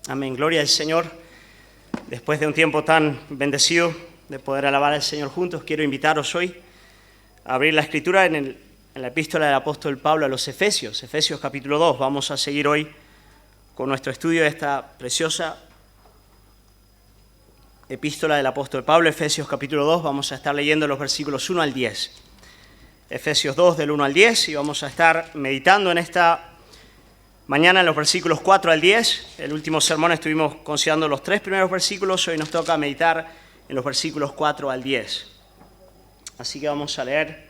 Amén. Gloria al Señor. Después de un tiempo tan bendecido de poder alabar al Señor juntos, quiero invitaros hoy a abrir la Escritura en la epístola del apóstol Pablo a los Efesios, Efesios capítulo 2. Vamos a seguir hoy con nuestro estudio de esta preciosa epístola del apóstol Pablo, Efesios capítulo 2. Vamos a estar leyendo los versículos 1 al 10. Efesios 2 del 1 al 10 y vamos a estar meditando en esta mañana en los versículos 4 al 10. El último sermón estuvimos considerando los 3 primeros versículos. Hoy nos toca meditar en los versículos 4 al 10. Así que vamos a leer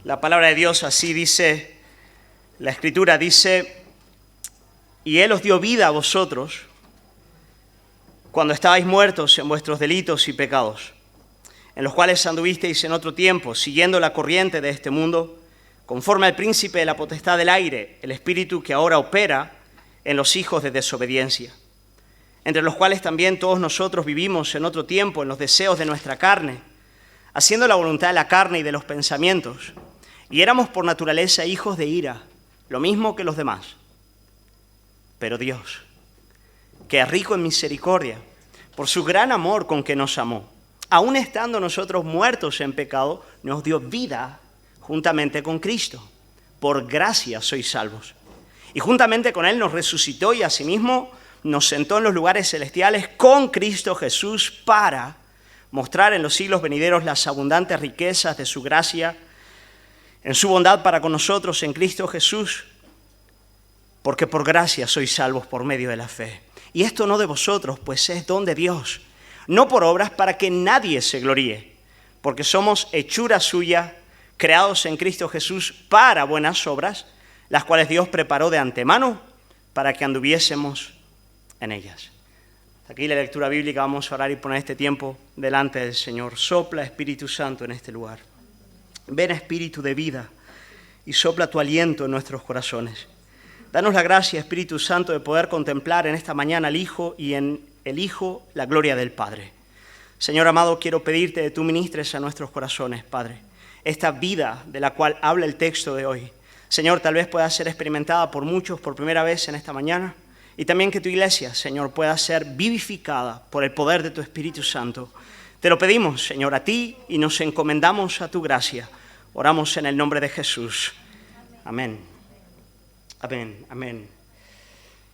la palabra de Dios. Así dice la Escritura, dice: y Él os dio vida a vosotros cuando estabais muertos en vuestros delitos y pecados, en los cuales anduvisteis en otro tiempo, siguiendo la corriente de este mundo, conforme al príncipe de la potestad del aire, el espíritu que ahora opera en los hijos de desobediencia, entre los cuales también todos nosotros vivimos en otro tiempo en los deseos de nuestra carne, haciendo la voluntad de la carne y de los pensamientos, y éramos por naturaleza hijos de ira, lo mismo que los demás. Pero Dios, que es rico en misericordia, por su gran amor con que nos amó, aun estando nosotros muertos en pecado, nos dio vida juntamente con Cristo. Por gracia sois salvos. Y juntamente con Él nos resucitó y asimismo nos sentó en los lugares celestiales con Cristo Jesús para mostrar en los siglos venideros las abundantes riquezas de su gracia en su bondad para con nosotros en Cristo Jesús. Porque por gracia sois salvos por medio de la fe. Y esto no de vosotros, pues es don de Dios, no por obras para que nadie se gloríe, porque somos hechura suya, creados en Cristo Jesús para buenas obras, las cuales Dios preparó de antemano para que anduviésemos en ellas. Aquí la lectura bíblica. Vamos a orar y poner este tiempo delante del Señor. Sopla, Espíritu Santo, en este lugar. Ven, Espíritu de vida, y sopla tu aliento en nuestros corazones. Danos la gracia, Espíritu Santo, de poder contemplar en esta mañana al Hijo y en el Hijo la gloria del Padre. Señor amado, quiero pedirte que tú ministres a nuestros corazones, Padre. Esta vida de la cual habla el texto de hoy, Señor, tal vez pueda ser experimentada por muchos por primera vez en esta mañana, y también que tu iglesia, Señor, pueda ser vivificada por el poder de tu Espíritu Santo. Te lo pedimos, Señor, a ti, y nos encomendamos a tu gracia. Oramos en el nombre de Jesús. Amén. Amén. Amén.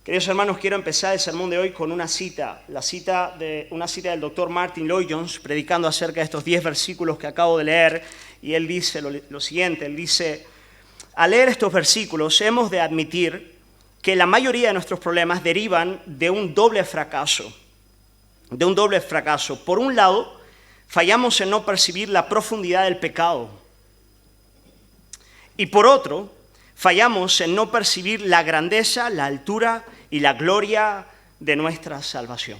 Queridos hermanos, quiero empezar el sermón de hoy con una cita del doctor Martin Lloyd-Jones, predicando acerca de estos 10 versículos que acabo de leer, y él dice lo siguiente. Él dice: al leer estos versículos hemos de admitir que la mayoría de nuestros problemas derivan de un doble fracaso. Por un lado, fallamos en no percibir la profundidad del pecado, y por otro, fallamos en no percibir la grandeza, la altura y la gloria de nuestra salvación.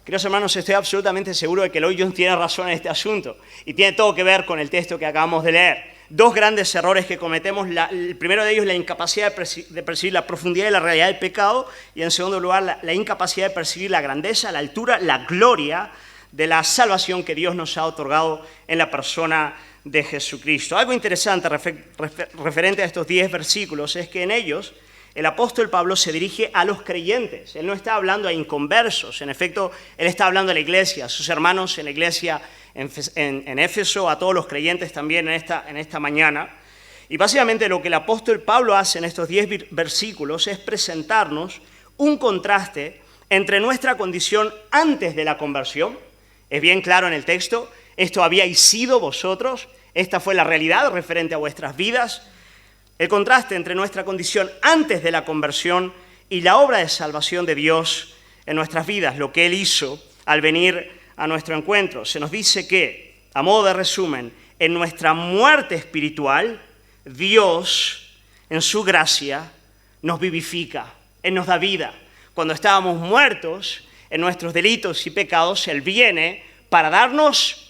Queridos hermanos, estoy absolutamente seguro de que Lloyd-Jones tiene razón en este asunto y tiene todo que ver con el texto que acabamos de leer. 2 grandes errores que cometemos. El primero de ellos es la incapacidad de percibir la profundidad y la realidad del pecado, y en segundo lugar la incapacidad de percibir la grandeza, la altura, la gloria de la salvación que Dios nos ha otorgado en la persona de Jesucristo. Algo interesante referente a estos 10 versículos es que en ellos el apóstol Pablo se dirige a los creyentes. Él no está hablando a inconversos. En efecto, él está hablando a la iglesia, a sus hermanos en la iglesia en Éfeso, a todos los creyentes también en esta mañana. Y básicamente lo que el apóstol Pablo hace en estos 10 versículos es presentarnos un contraste entre nuestra condición antes de la conversión. Es bien claro en el texto: esto habíais sido vosotros, esta fue la realidad referente a vuestras vidas. El contraste entre nuestra condición antes de la conversión y la obra de salvación de Dios en nuestras vidas, lo que Él hizo al venir a nuestro encuentro. Se nos dice que, a modo de resumen, en nuestra muerte espiritual, Dios, en su gracia, nos vivifica, Él nos da vida. Cuando estábamos muertos en nuestros delitos y pecados, Él viene para darnos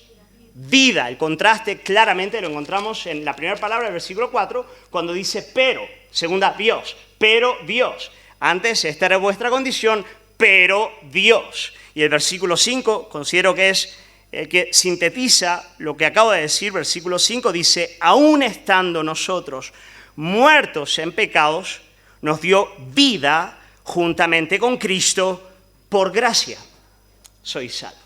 vida. El contraste claramente lo encontramos en la primera palabra del versículo 4, cuando dice pero, segunda Dios, pero Dios. Antes esta era vuestra condición, pero Dios. Y el versículo 5 considero que es el que sintetiza lo que acabo de decir. Versículo 5 dice: aún estando nosotros muertos en pecados, nos dio vida juntamente con Cristo, por gracia sois salvos.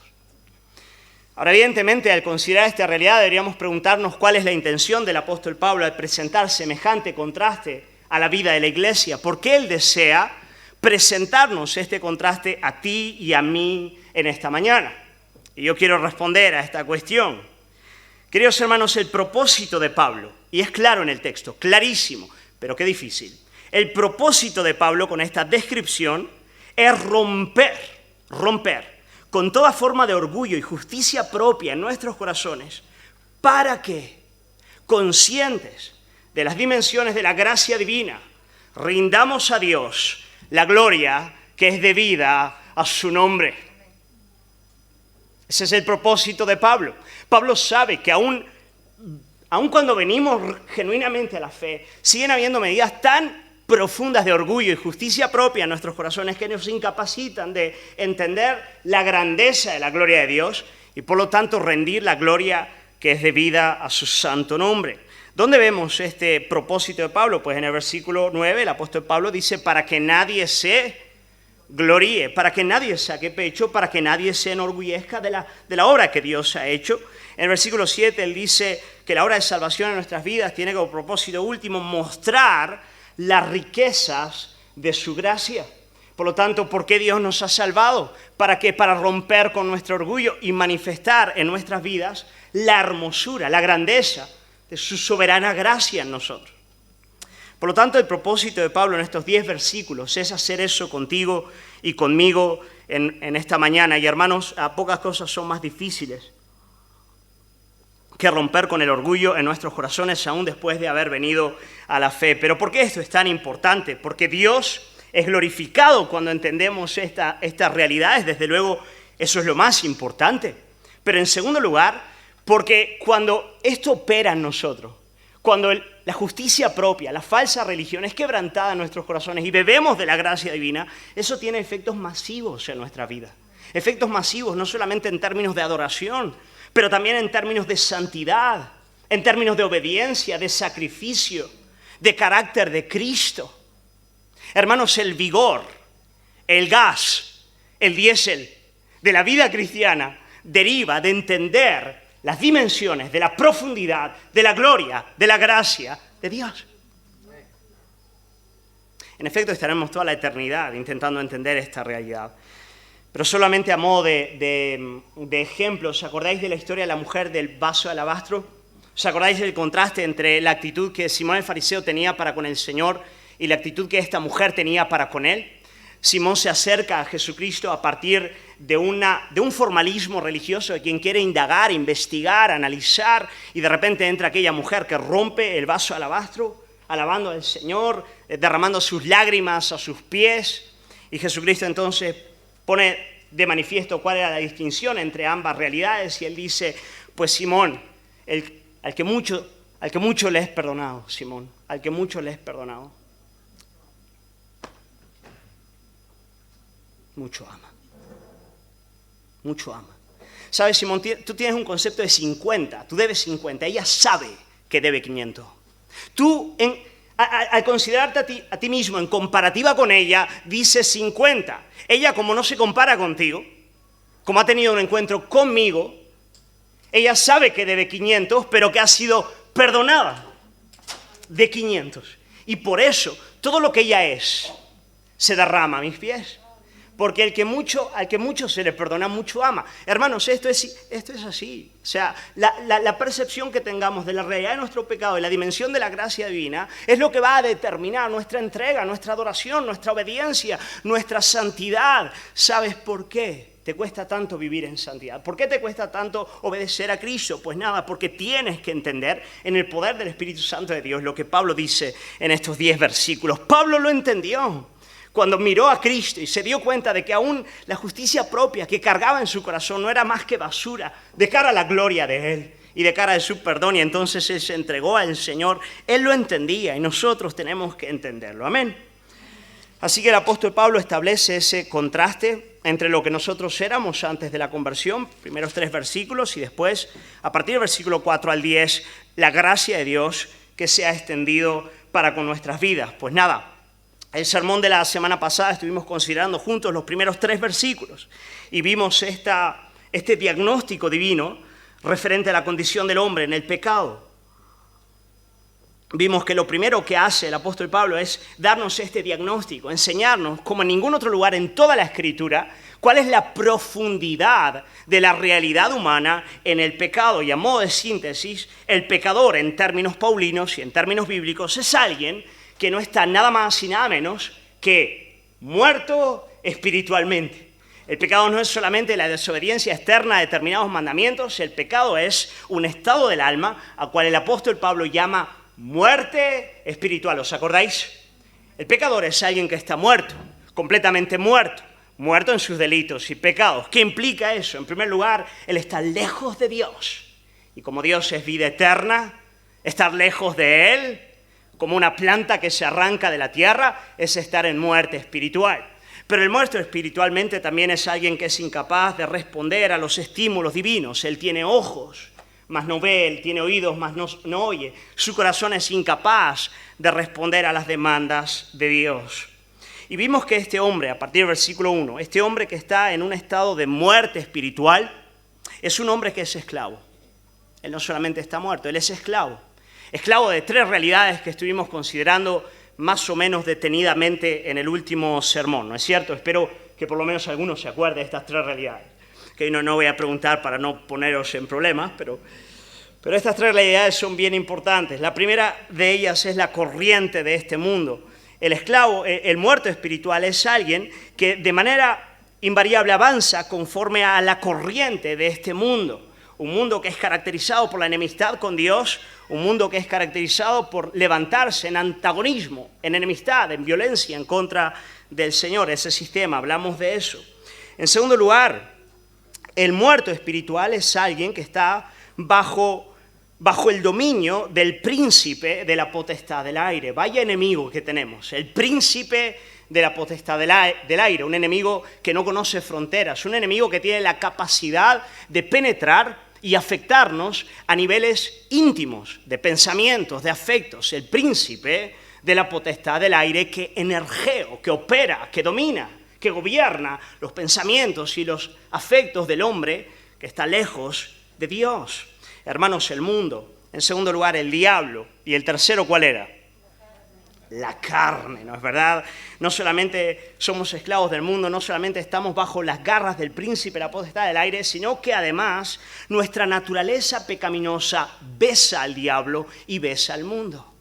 Ahora, evidentemente, al considerar esta realidad, deberíamos preguntarnos cuál es la intención del apóstol Pablo al presentar semejante contraste a la vida de la iglesia. ¿Por qué él desea presentarnos este contraste a ti y a mí en esta mañana? Y yo quiero responder a esta cuestión. Queridos hermanos, el propósito de Pablo, y es claro en el texto, clarísimo, pero qué difícil. El propósito de Pablo con esta descripción es romper con toda forma de orgullo y justicia propia en nuestros corazones, para que, conscientes de las dimensiones de la gracia divina, rindamos a Dios la gloria que es debida a su nombre. Ese es el propósito de Pablo. Pablo sabe que aun cuando venimos genuinamente a la fe, siguen habiendo medidas tan profundas de orgullo y justicia propia en nuestros corazones que nos incapacitan de entender la grandeza de la gloria de Dios y por lo tanto rendir la gloria que es debida a su santo nombre. ¿Dónde vemos este propósito de Pablo? Pues en el versículo 9 el apóstol Pablo dice: para que nadie se gloríe, para que nadie saque pecho, para que nadie se enorgullezca de la obra que Dios ha hecho. En el versículo 7 él dice que la obra de salvación en nuestras vidas tiene como propósito último mostrar las riquezas de su gracia. Por lo tanto, ¿por qué Dios nos ha salvado? ¿Para qué? Para romper con nuestro orgullo y manifestar en nuestras vidas la hermosura, la grandeza de su soberana gracia en nosotros. Por lo tanto, el propósito de Pablo en estos 10 versículos es hacer eso contigo y conmigo en esta mañana. Y hermanos, pocas cosas son más difíciles que romper con el orgullo en nuestros corazones aún después de haber venido a la fe. ¿Pero por qué esto es tan importante? Porque Dios es glorificado cuando entendemos estas realidades. Desde luego, eso es lo más importante. Pero en segundo lugar, porque cuando esto opera en nosotros, cuando la justicia propia, la falsa religión es quebrantada en nuestros corazones y bebemos de la gracia divina, eso tiene efectos masivos en nuestra vida. Efectos masivos no solamente en términos de adoración, pero también en términos de santidad, en términos de obediencia, de sacrificio, de carácter de Cristo. Hermanos, el vigor, el gas, el diésel de la vida cristiana deriva de entender las dimensiones de la profundidad, de la gloria, de la gracia de Dios. En efecto, estaremos toda la eternidad intentando entender esta realidad. Pero solamente a modo de ejemplo, ¿os acordáis de la historia de la mujer del vaso de alabastro? ¿Os acordáis del contraste entre la actitud que Simón el fariseo tenía para con el Señor y la actitud que esta mujer tenía para con él? Simón se acerca a Jesucristo a partir de un formalismo religioso de quien quiere indagar, investigar, analizar, y de repente entra aquella mujer que rompe el vaso de alabastro, alabando al Señor, derramando sus lágrimas a sus pies, y Jesucristo entonces pone de manifiesto cuál era la distinción entre ambas realidades, y él dice: pues Simón, al que mucho le es perdonado, Simón, al que mucho le es perdonado, mucho ama. Mucho ama. ¿Sabes, Simón? Tú tienes un concepto de 50, tú debes 50, ella sabe que debe 500. Tú, al considerarte a ti mismo en comparativa con ella, dices 50. Ella, como no se compara contigo, como ha tenido un encuentro conmigo, ella sabe que debe 500, pero que ha sido perdonada de 500. Y por eso, todo lo que ella es, se derrama a mis pies. Porque al que mucho se le perdona, mucho ama. Hermanos, esto es así. O sea, la percepción que tengamos de la realidad de nuestro pecado y la dimensión de la gracia divina es lo que va a determinar nuestra entrega, nuestra adoración, nuestra obediencia, nuestra santidad. ¿Sabes por qué te cuesta tanto vivir en santidad? ¿Por qué te cuesta tanto obedecer a Cristo? Pues nada, porque tienes que entender en el poder del Espíritu Santo de Dios lo que Pablo dice en estos 10 versículos. Pablo lo entendió cuando miró a Cristo y se dio cuenta de que aún la justicia propia que cargaba en su corazón no era más que basura de cara a la gloria de Él y de cara a su perdón, y entonces Él se entregó al Señor. Él lo entendía y nosotros tenemos que entenderlo. Amén. Así que el apóstol Pablo establece ese contraste entre lo que nosotros éramos antes de la conversión, primeros 3 versículos, y después, a partir del versículo 4 al 10, la gracia de Dios que se ha extendido para con nuestras vidas. Pues nada, El sermón de la semana pasada estuvimos considerando juntos los primeros 3 versículos y vimos este diagnóstico divino referente a la condición del hombre en el pecado. Vimos que lo primero que hace el apóstol Pablo es darnos este diagnóstico, enseñarnos, como en ningún otro lugar en toda la Escritura, cuál es la profundidad de la realidad humana en el pecado. Y a modo de síntesis, el pecador en términos paulinos y en términos bíblicos es alguien que no está nada más y nada menos que muerto espiritualmente. El pecado no es solamente la desobediencia externa a determinados mandamientos, el pecado es un estado del alma al cual el apóstol Pablo llama muerte espiritual. ¿Os acordáis? El pecador es alguien que está muerto, completamente muerto en sus delitos y pecados. ¿Qué implica eso? En primer lugar, él está lejos de Dios. Y como Dios es vida eterna, estar lejos de Él, como una planta que se arranca de la tierra, es estar en muerte espiritual. Pero el muerto espiritualmente también es alguien que es incapaz de responder a los estímulos divinos. Él tiene ojos, mas no ve, él tiene oídos, mas no oye. Su corazón es incapaz de responder a las demandas de Dios. Y vimos que este hombre, a partir del versículo 1, este hombre que está en un estado de muerte espiritual, es un hombre que es esclavo. Él no solamente está muerto, él es esclavo. Esclavo de 3 realidades que estuvimos considerando más o menos detenidamente en el último sermón, ¿no es cierto? Espero que por lo menos alguno se acuerde de estas 3 realidades. Que no voy a preguntar para no poneros en problemas, pero estas 3 realidades son bien importantes. La primera de ellas es la corriente de este mundo. El esclavo, el muerto espiritual, es alguien que de manera invariable avanza conforme a la corriente de este mundo. Un mundo que es caracterizado por la enemistad con Dios, un mundo que es caracterizado por levantarse en antagonismo, en enemistad, en violencia en contra del Señor. Ese sistema, hablamos de eso. En segundo lugar, el muerto espiritual es alguien que está bajo el dominio del príncipe de la potestad del aire. Vaya enemigo que tenemos, el príncipe de la potestad del aire, un enemigo que no conoce fronteras, un enemigo que tiene la capacidad de penetrar y afectarnos a niveles íntimos, de pensamientos, de afectos. El príncipe de la potestad del aire que energeo, que opera, que domina, que gobierna los pensamientos y los afectos del hombre que está lejos de Dios. Hermanos, el mundo. En segundo lugar, el diablo. Y el tercero, ¿cuál era? La carne, ¿no es verdad? No solamente somos esclavos del mundo, no solamente estamos bajo las garras del príncipe de la potestad del aire, sino que además nuestra naturaleza pecaminosa besa al diablo y besa al mundo.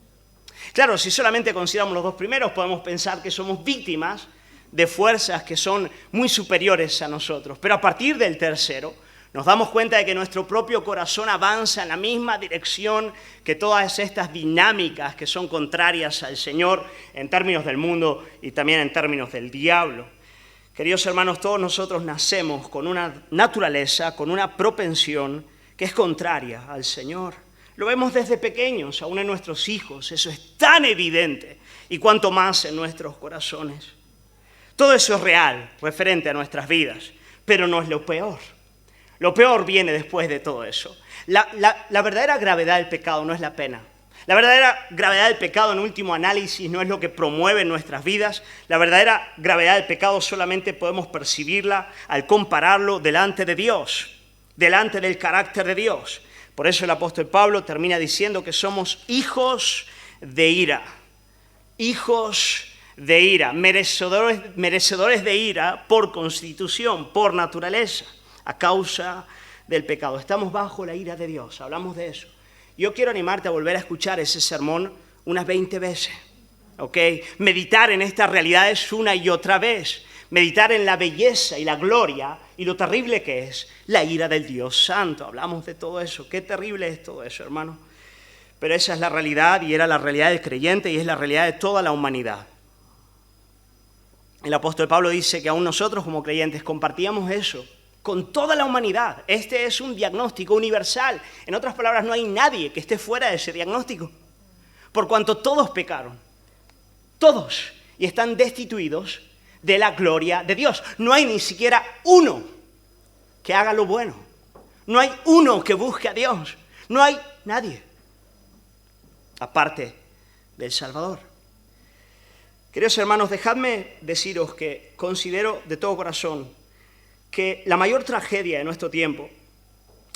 Claro, si solamente consideramos los 2 primeros, podemos pensar que somos víctimas de fuerzas que son muy superiores a nosotros. Pero a partir del tercero, nos damos cuenta de que nuestro propio corazón avanza en la misma dirección que todas estas dinámicas que son contrarias al Señor en términos del mundo y también en términos del diablo. Queridos hermanos, todos nosotros nacemos con una naturaleza, con una propensión que es contraria al Señor. Lo vemos desde pequeños, aún en nuestros hijos, eso es tan evidente, y cuanto más en nuestros corazones. Todo eso es real, referente a nuestras vidas, pero no es lo peor. Lo peor viene después de todo eso. La verdadera gravedad del pecado no es la pena. La verdadera gravedad del pecado, en último análisis, no es lo que promueve nuestras vidas. La verdadera gravedad del pecado solamente podemos percibirla al compararlo delante de Dios, delante del carácter de Dios. Por eso el apóstol Pablo termina diciendo que somos hijos de ira. Hijos de ira, merecedores de ira por constitución, por naturaleza, a causa del pecado. Estamos bajo la ira de Dios, hablamos de eso. Yo quiero animarte a volver a escuchar ese sermón unas 20 veces, ¿ok? Meditar en estas realidades una y otra vez. Meditar en la belleza y la gloria y lo terrible que es la ira del Dios Santo. Hablamos de todo eso. Qué terrible es todo eso, hermano. Pero esa es la realidad y era la realidad del creyente y es la realidad de toda la humanidad. El apóstol Pablo dice que aún nosotros como creyentes compartíamos eso con toda la humanidad. Este es un diagnóstico universal. En otras palabras, no hay nadie que esté fuera de ese diagnóstico. Por cuanto todos pecaron, todos, y están destituidos de la gloria de Dios. No hay ni siquiera uno que haga lo bueno. No hay uno que busque a Dios. No hay nadie, aparte del Salvador. Queridos hermanos, dejadme deciros que considero de todo corazón que la mayor tragedia de nuestro tiempo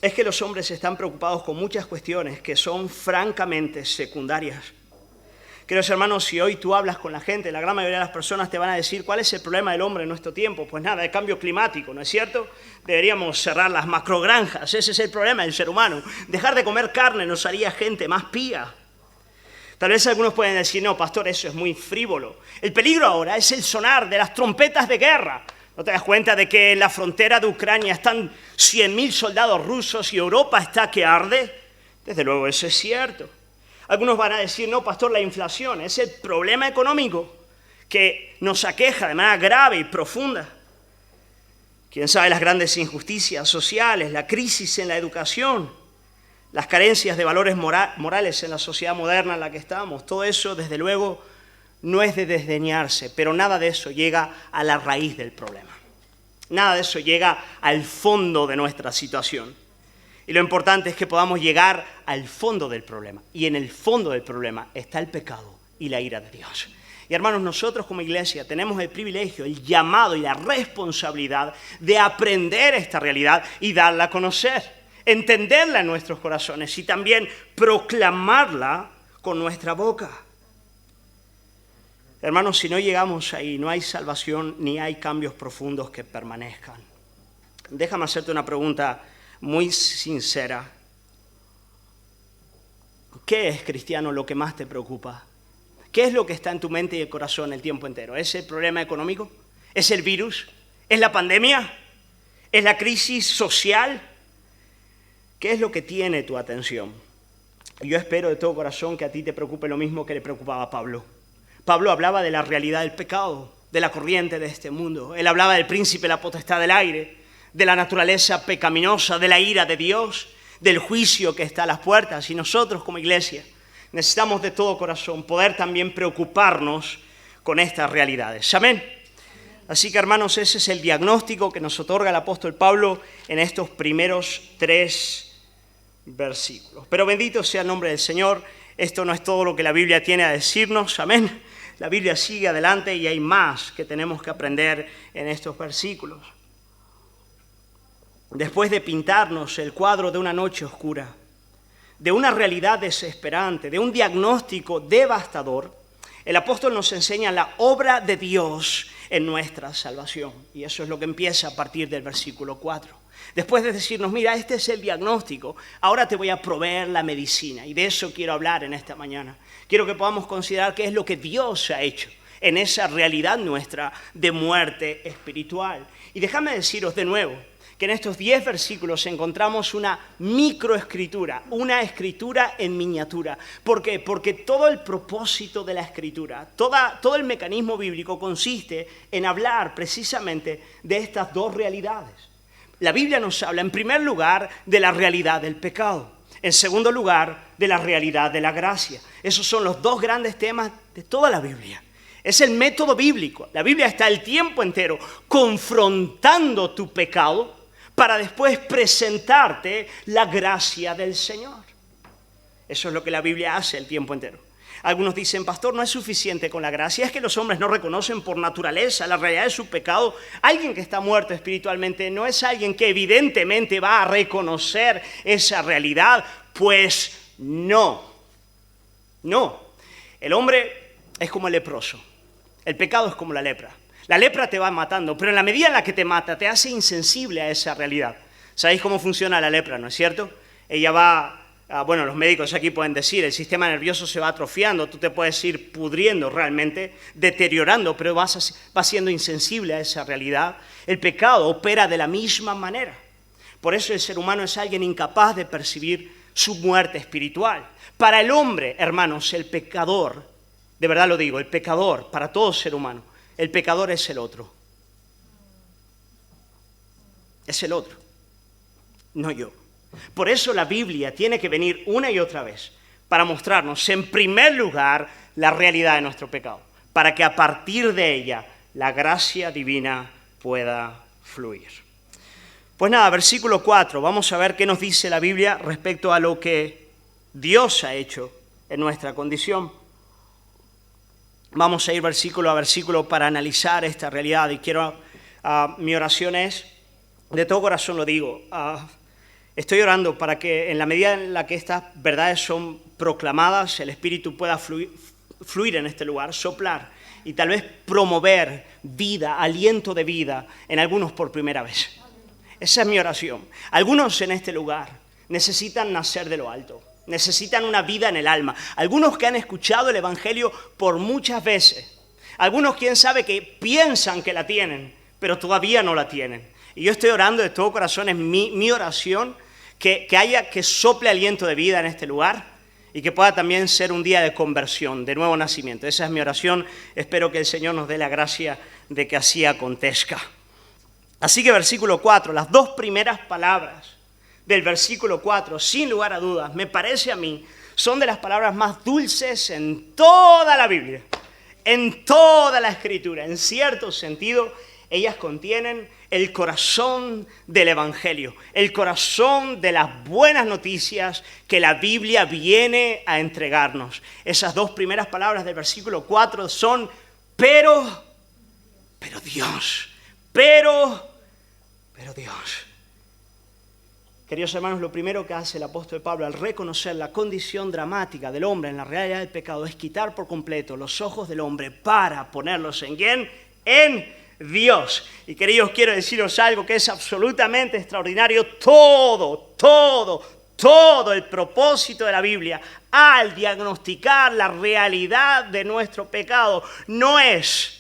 es que los hombres están preocupados con muchas cuestiones que son francamente secundarias. Queridos hermanos, si hoy tú hablas con la gente, la gran mayoría de las personas te van a decir cuál es el problema del hombre en nuestro tiempo. Pues nada, el cambio climático, ¿no es cierto? Deberíamos cerrar las macrogranjas, ese es el problema del ser humano. Dejar de comer carne nos haría gente más pía. Tal vez algunos pueden decir, no, pastor, eso es muy frívolo. El peligro ahora es el sonar de las trompetas de guerra. ¿No te das cuenta de que en la frontera de Ucrania están 100.000 soldados rusos y Europa está que arde? Desde luego, eso es cierto. Algunos van a decir, no, pastor, la inflación es el problema económico que nos aqueja de manera grave y profunda. Quién sabe, las grandes injusticias sociales, la crisis en la educación, las carencias de valores morales en la sociedad moderna en la que estamos. Todo eso, desde luego, no es de desdeñarse, pero nada de eso llega a la raíz del problema. Nada de eso llega al fondo de nuestra situación. Y lo importante es que podamos llegar al fondo del problema. Y en el fondo del problema está el pecado y la ira de Dios. Y hermanos, nosotros como iglesia tenemos el privilegio, el llamado y la responsabilidad de aprender esta realidad y darla a conocer, entenderla en nuestros corazones y también proclamarla con nuestra boca. Hermanos, si no llegamos ahí, no hay salvación ni hay cambios profundos que permanezcan. Déjame hacerte una pregunta muy sincera. ¿Qué es, cristiano, lo que más te preocupa? ¿Qué es lo que está en tu mente y el corazón el tiempo entero? ¿Es el problema económico? ¿Es el virus? ¿Es la pandemia? ¿Es la crisis social? ¿Qué es lo que tiene tu atención? Yo espero de todo corazón que a ti te preocupe lo mismo que le preocupaba a Pablo. Pablo hablaba de la realidad del pecado, de la corriente de este mundo. Él hablaba del príncipe de la potestad del aire, de la naturaleza pecaminosa, de la ira de Dios, del juicio que está a las puertas. Y nosotros como iglesia necesitamos de todo corazón poder también preocuparnos con estas realidades. Amén. Así que, hermanos, ese es el diagnóstico que nos otorga el apóstol Pablo en estos primeros 3 versículos. Pero bendito sea el nombre del Señor. Esto no es todo lo que la Biblia tiene a decirnos. Amén. La Biblia sigue adelante y hay más que tenemos que aprender en estos versículos. Después de pintarnos el cuadro de una noche oscura, de una realidad desesperante, de un diagnóstico devastador, el apóstol nos enseña la obra de Dios en nuestra salvación. Y eso es lo que empieza a partir del versículo 4. Después de decirnos, mira, este es el diagnóstico, ahora te voy a proveer la medicina. Y de eso quiero hablar en esta mañana. Quiero que podamos considerar qué es lo que Dios ha hecho en esa realidad nuestra de muerte espiritual. Y déjame deciros de nuevo que en estos 10 versículos encontramos una microescritura, una escritura en miniatura. ¿Por qué? Porque todo el propósito de la escritura, todo el mecanismo bíblico consiste en hablar precisamente de estas dos realidades. La Biblia nos habla, en primer lugar, de la realidad del pecado. En segundo lugar, de la realidad de la gracia. Esos son los dos grandes temas de toda la Biblia. Es el método bíblico. La Biblia está el tiempo entero confrontando tu pecado para después presentarte la gracia del Señor. Eso es lo que la Biblia hace el tiempo entero. Algunos dicen, pastor, no es suficiente con la gracia, es que los hombres no reconocen por naturaleza la realidad de su pecado. Alguien que está muerto espiritualmente no es alguien que evidentemente va a reconocer esa realidad. Pues no. El hombre es como el leproso. El pecado es como la lepra. La lepra te va matando, pero en la medida en la que te mata, te hace insensible a esa realidad. ¿Sabéis cómo funciona la lepra, no es cierto? Ella va, los médicos aquí pueden decir, el sistema nervioso se va atrofiando, tú te puedes ir pudriendo realmente, deteriorando, pero vas siendo insensible a esa realidad. El pecado opera de la misma manera. Por eso el ser humano es alguien incapaz de percibir su muerte espiritual. Para el hombre, hermanos, el pecador, de verdad lo digo, el pecador, para todo ser humano, el pecador es el otro. Es el otro, no yo. Por eso la Biblia tiene que venir una y otra vez para mostrarnos, en primer lugar, la realidad de nuestro pecado, para que a partir de ella la gracia divina pueda fluir. Pues nada, versículo 4, vamos a ver qué nos dice la Biblia respecto a lo que Dios ha hecho en nuestra condición. Vamos a ir versículo a versículo para analizar esta realidad y mi oración es, de todo corazón lo digo, estoy orando para que en la medida en la que estas verdades son proclamadas, el Espíritu pueda fluir en este lugar, soplar y tal vez promover vida, aliento de vida en algunos por primera vez. Esa es mi oración. Algunos en este lugar necesitan nacer de lo alto, necesitan una vida en el alma. Algunos que han escuchado el Evangelio por muchas veces, algunos quién sabe que piensan que la tienen, pero todavía no la tienen. Y yo estoy orando de todo corazón, es mi oración, que sople aliento de vida en este lugar y que pueda también ser un día de conversión, de nuevo nacimiento. Esa es mi oración. Espero que el Señor nos dé la gracia de que así acontezca. Así que versículo 4, las dos primeras palabras del versículo 4, sin lugar a dudas, me parece a mí, son de las palabras más dulces en toda la Biblia, en toda la Escritura. En cierto sentido, ellas contienen el corazón del Evangelio, el corazón de las buenas noticias que la Biblia viene a entregarnos. Esas dos primeras palabras del versículo 4 son pero Dios, pero Dios. Queridos hermanos, lo primero que hace el apóstol Pablo al reconocer la condición dramática del hombre en la realidad del pecado es quitar por completo los ojos del hombre para ponerlos ¿en quién? En Dios. Y queridos, quiero deciros algo que es absolutamente extraordinario. Todo el propósito de la Biblia al diagnosticar la realidad de nuestro pecado no es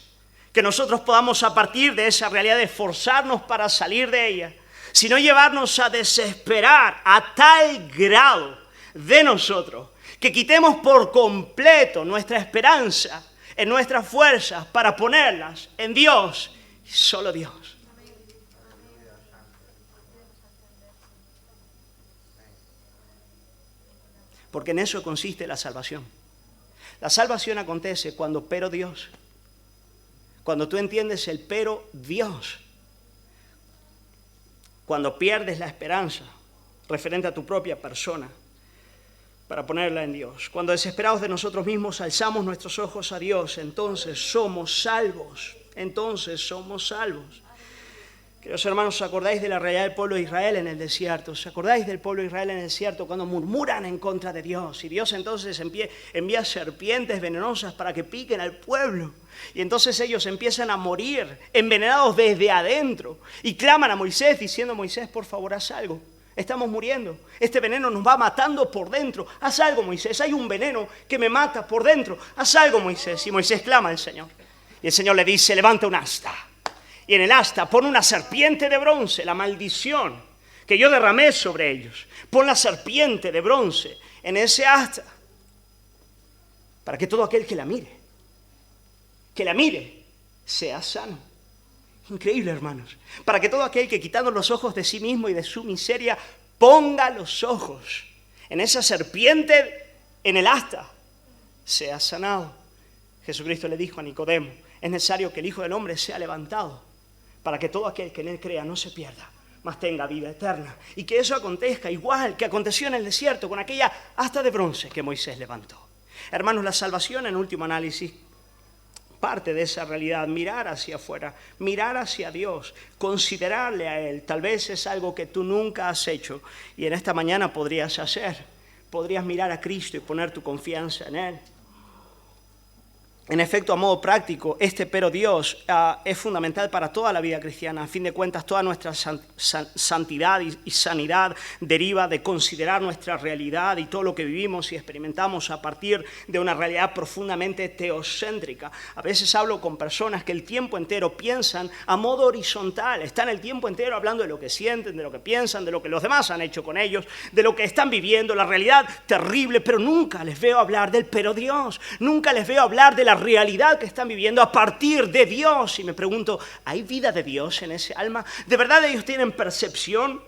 que nosotros podamos a partir de esa realidad esforzarnos para salir de ella, sino llevarnos a desesperar a tal grado de nosotros que quitemos por completo nuestra esperanza en nuestras fuerzas para ponerlas en Dios y solo Dios. Porque en eso consiste la salvación. La salvación acontece cuando pero Dios. Cuando tú entiendes el pero Dios. Cuando pierdes la esperanza referente a tu propia persona para ponerla en Dios. Cuando desesperados de nosotros mismos alzamos nuestros ojos a Dios, entonces somos salvos. Queridos hermanos, ¿os acordáis de la realidad del pueblo de Israel en el desierto? ¿Os acordáis del pueblo de Israel en el desierto cuando murmuran en contra de Dios? Y Dios entonces envía serpientes venenosas para que piquen al pueblo. Y entonces ellos empiezan a morir envenenados desde adentro. Y claman a Moisés diciendo, Moisés, por favor, haz algo. Estamos muriendo. Este veneno nos va matando por dentro. Haz algo, Moisés. Hay un veneno que me mata por dentro. Haz algo, Moisés. Y Moisés clama al Señor. Y el Señor le dice, levanta un asta. Y en el asta pon una serpiente de bronce, la maldición que yo derramé sobre ellos. Pon la serpiente de bronce en ese asta para que todo aquel que la mire, sea sano. Increíble, hermanos. Para que todo aquel que quitando los ojos de sí mismo y de su miseria, ponga los ojos en esa serpiente en el asta, sea sanado. Jesucristo le dijo a Nicodemo, es necesario que el Hijo del Hombre sea levantado para que todo aquel que en él crea no se pierda, mas tenga vida eterna. Y que eso acontezca igual que aconteció en el desierto con aquella asta de bronce que Moisés levantó. Hermanos, la salvación en último análisis parte de esa realidad, mirar hacia afuera, mirar hacia Dios, considerarle a Él. Tal vez es algo que tú nunca has hecho y en esta mañana podrías hacer. Podrías mirar a Cristo y poner tu confianza en Él. En efecto, a modo práctico, pero Dios es fundamental para toda la vida cristiana. A fin de cuentas, toda nuestra santidad y sanidad deriva de considerar nuestra realidad y todo lo que vivimos y experimentamos a partir de una realidad profundamente teocéntrica. A veces hablo con personas que el tiempo entero piensan a modo horizontal. Están el tiempo entero hablando de lo que sienten, de lo que piensan, de lo que los demás han hecho con ellos, de lo que están viviendo, la realidad terrible, pero nunca les veo hablar del pero Dios. Nunca les veo hablar de la realidad que están viviendo a partir de Dios. Y me pregunto, ¿hay vida de Dios en ese alma? ¿De verdad ellos tienen percepción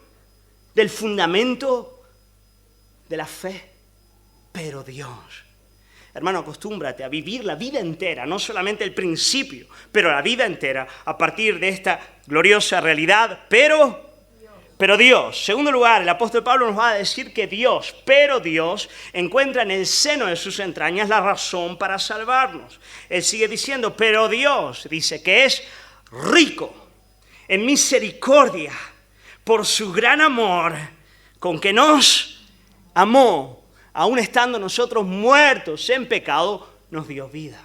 del fundamento de la fe? Pero Dios. Hermano, acostúmbrate a vivir la vida entera, no solamente el principio, pero la vida entera a partir de esta gloriosa realidad, pero Pero Dios, segundo lugar, el apóstol Pablo nos va a decir que Dios, pero Dios, encuentra en el seno de sus entrañas la razón para salvarnos. Él sigue diciendo, pero Dios, dice que es rico en misericordia por su gran amor con que nos amó, aun estando nosotros muertos en pecado, nos dio vida.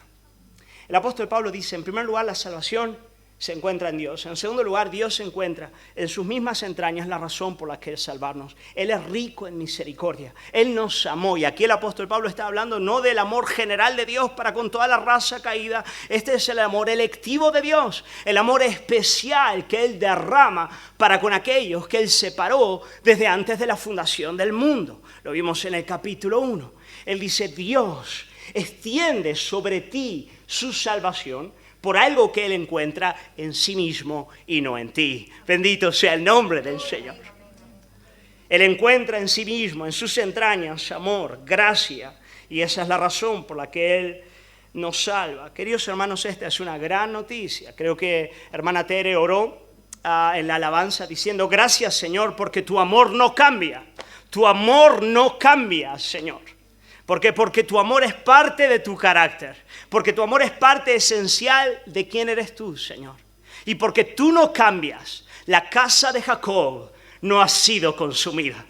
El apóstol Pablo dice, en primer lugar, la salvación se encuentra en Dios. En segundo lugar, Dios se encuentra en sus mismas entrañas la razón por la que quiere salvarnos. Él es rico en misericordia. Él nos amó. Y aquí el apóstol Pablo está hablando no del amor general de Dios para con toda la raza caída. Este es el amor electivo de Dios. El amor especial que Él derrama para con aquellos que Él separó desde antes de la fundación del mundo. Lo vimos en el capítulo 1. Él dice, Dios extiende sobre ti su salvación por algo que Él encuentra en sí mismo y no en ti. Bendito sea el nombre del Señor. Él encuentra en sí mismo, en sus entrañas, amor, gracia, y esa es la razón por la que Él nos salva. Queridos hermanos, esta es una gran noticia. Creo que hermana Tere oró en la alabanza diciendo, gracias Señor, porque tu amor no cambia. Tu amor no cambia, Señor. ¿Por qué? Porque tu amor es parte de tu carácter. Porque tu amor es parte esencial de quién eres tú, Señor. Y porque tú no cambias, la casa de Jacob no ha sido consumida.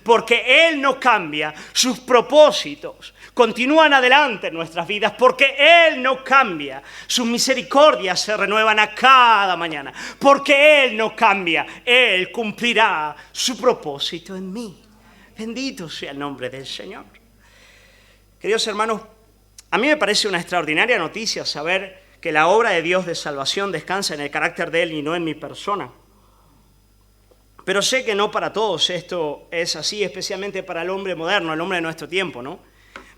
Porque Él no cambia, sus propósitos continúan adelante en nuestras vidas. Porque Él no cambia, sus misericordias se renuevan a cada mañana. Porque Él no cambia, Él cumplirá su propósito en mí. Bendito sea el nombre del Señor. Queridos hermanos, a mí me parece una extraordinaria noticia saber que la obra de Dios de salvación descansa en el carácter de Él y no en mi persona. Pero sé que no para todos esto es así, especialmente para el hombre moderno, el hombre de nuestro tiempo, ¿no?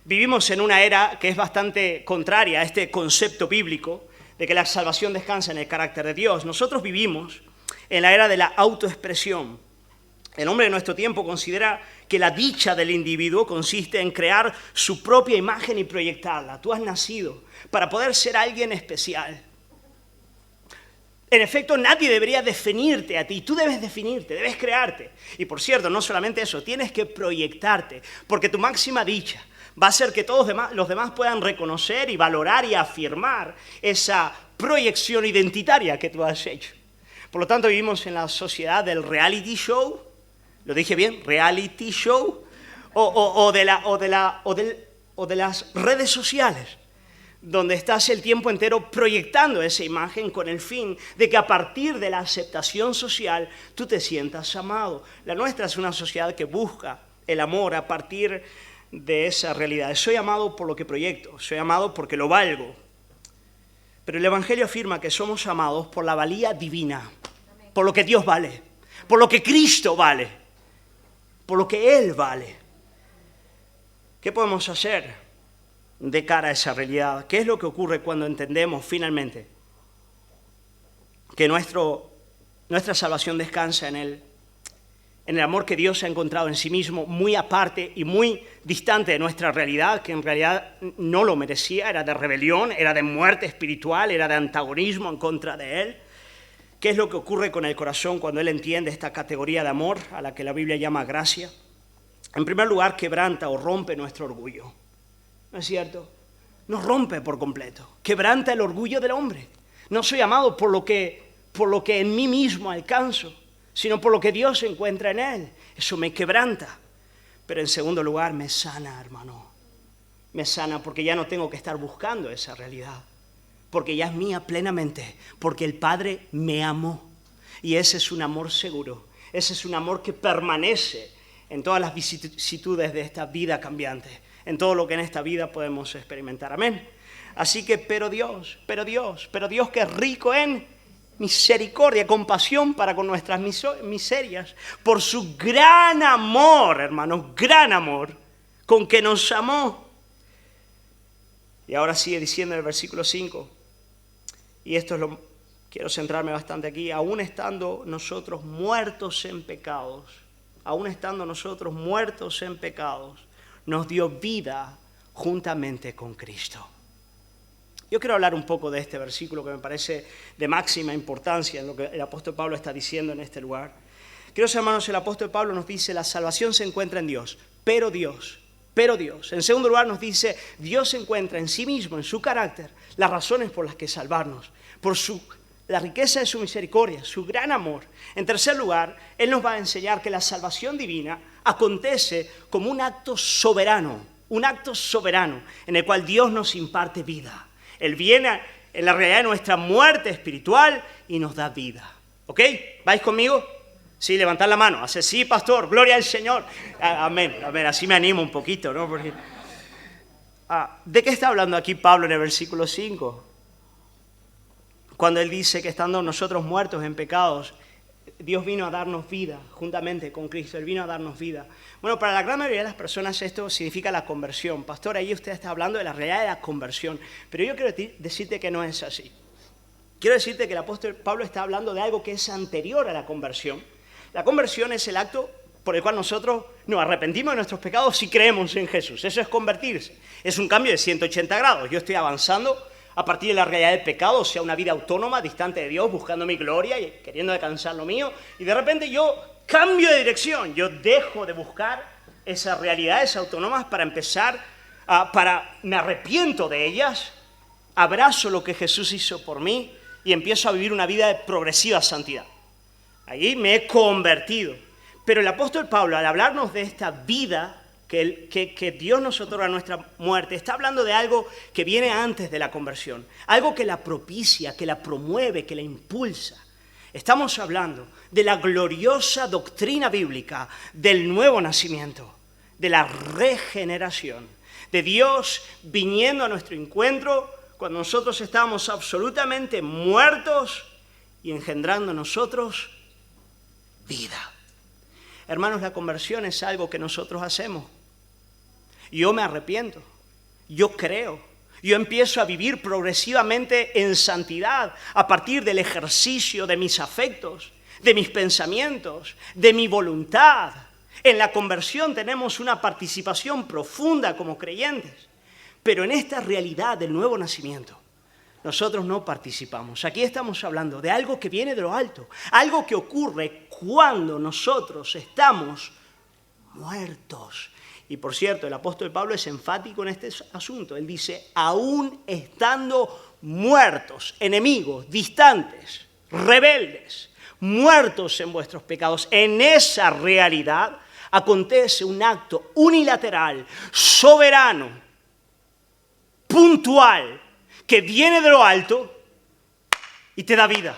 Vivimos en una era que es bastante contraria a este concepto bíblico de que la salvación descansa en el carácter de Dios. Nosotros vivimos en la era de la autoexpresión. El hombre de nuestro tiempo considera que la dicha del individuo consiste en crear su propia imagen y proyectarla. Tú has nacido para poder ser alguien especial. En efecto, nadie debería definirte a ti. Tú debes definirte, debes crearte. Y por cierto, no solamente eso, tienes que proyectarte, porque tu máxima dicha va a ser que todos los demás puedan reconocer y valorar y afirmar esa proyección identitaria que tú has hecho. Por lo tanto, vivimos en la sociedad del reality show. ¿Lo dije bien? ¿Reality show? O de las redes sociales, donde estás el tiempo entero proyectando esa imagen con el fin de que a partir de la aceptación social tú te sientas amado. La nuestra es una sociedad que busca el amor a partir de esa realidad. Soy amado por lo que proyecto, soy amado porque lo valgo. Pero el Evangelio afirma que somos amados por la valía divina, por lo que Dios vale, por lo que Cristo vale, por lo que Él vale. ¿Qué podemos hacer de cara a esa realidad? ¿Qué es lo que ocurre cuando entendemos finalmente que nuestra salvación descansa en el amor que Dios ha encontrado en sí mismo, muy aparte y muy distante de nuestra realidad, que en realidad no lo merecía, era de rebelión, era de muerte espiritual, era de antagonismo en contra de Él? ¿Qué es lo que ocurre con el corazón cuando Él entiende esta categoría de amor a la que la Biblia llama gracia? En primer lugar, quebranta o rompe nuestro orgullo. ¿No es cierto? Nos rompe por completo. Quebranta el orgullo del hombre. No soy amado por lo que en mí mismo alcanzo, sino por lo que Dios encuentra en Él. Eso me quebranta. Pero en segundo lugar, me sana, hermano. Me sana porque ya no tengo que estar buscando esa realidad. Porque ya es mía plenamente, porque el Padre me amó. Y ese es un amor seguro, ese es un amor que permanece en todas las vicisitudes de esta vida cambiante, en todo lo que en esta vida podemos experimentar. Amén. Así que, pero Dios que es rico en misericordia, compasión para con nuestras miserias, por su gran amor, hermanos, gran amor, con que nos amó. Y ahora sigue diciendo en el versículo 5, y esto quiero centrarme bastante aquí, aún estando nosotros muertos en pecados, nos dio vida juntamente con Cristo. Yo quiero hablar un poco de este versículo que me parece de máxima importancia en lo que el apóstol Pablo está diciendo en este lugar. Queridos hermanos, el apóstol Pablo nos dice, la salvación se encuentra en Dios, pero Dios. En segundo lugar nos dice, Dios encuentra en sí mismo, en su carácter, las razones por las que salvarnos, por la riqueza de su misericordia, su gran amor. En tercer lugar, Él nos va a enseñar que la salvación divina acontece como un acto soberano en el cual Dios nos imparte vida. Él viene en la realidad de nuestra muerte espiritual y nos da vida. ¿Ok? ¿Vais conmigo? Sí, levantad la mano. Hace sí, pastor, gloria al Señor. Amén, así me animo un poquito, ¿no? Porque, ¿de qué está hablando aquí Pablo en el versículo 5? Cuando él dice que estando nosotros muertos en pecados, Dios vino a darnos vida juntamente con Cristo. Él vino a darnos vida. Bueno, para la gran mayoría de las personas esto significa la conversión. Pastor, ahí usted está hablando de la realidad de la conversión. Pero yo quiero decirte que no es así. Quiero decirte que el apóstol Pablo está hablando de algo que es anterior a la conversión. La conversión es el acto por el cual nosotros nos arrepentimos de nuestros pecados si creemos en Jesús. Eso es convertirse. Es un cambio de 180 grados. Yo estoy avanzando a partir de la realidad del pecado, o sea, una vida autónoma, distante de Dios, buscando mi gloria y queriendo alcanzar lo mío. Y de repente yo cambio de dirección. Yo dejo de buscar esas realidades autónomas para empezar, me arrepiento de ellas, abrazo lo que Jesús hizo por mí y empiezo a vivir una vida de progresiva santidad. Allí me he convertido. Pero el apóstol Pablo, al hablarnos de esta vida que Dios nos otorga a nuestra muerte, está hablando de algo que viene antes de la conversión, algo que la propicia, que la promueve, que la impulsa. Estamos hablando de la gloriosa doctrina bíblica del nuevo nacimiento, de la regeneración, de Dios viniendo a nuestro encuentro cuando nosotros estábamos absolutamente muertos y engendrando en nosotros vida. Hermanos, la conversión es algo que nosotros hacemos. Yo me arrepiento, yo creo, yo empiezo a vivir progresivamente en santidad a partir del ejercicio de mis afectos, de mis pensamientos, de mi voluntad. En la conversión tenemos una participación profunda como creyentes, pero en esta realidad del nuevo nacimiento nosotros no participamos. Aquí estamos hablando de algo que viene de lo alto, algo que ocurre cuando nosotros estamos muertos. Y por cierto, el apóstol Pablo es enfático en este asunto. Él dice, aún estando muertos, enemigos, distantes, rebeldes, muertos en vuestros pecados, en esa realidad acontece un acto unilateral, soberano, puntual, que viene de lo alto y te da vida.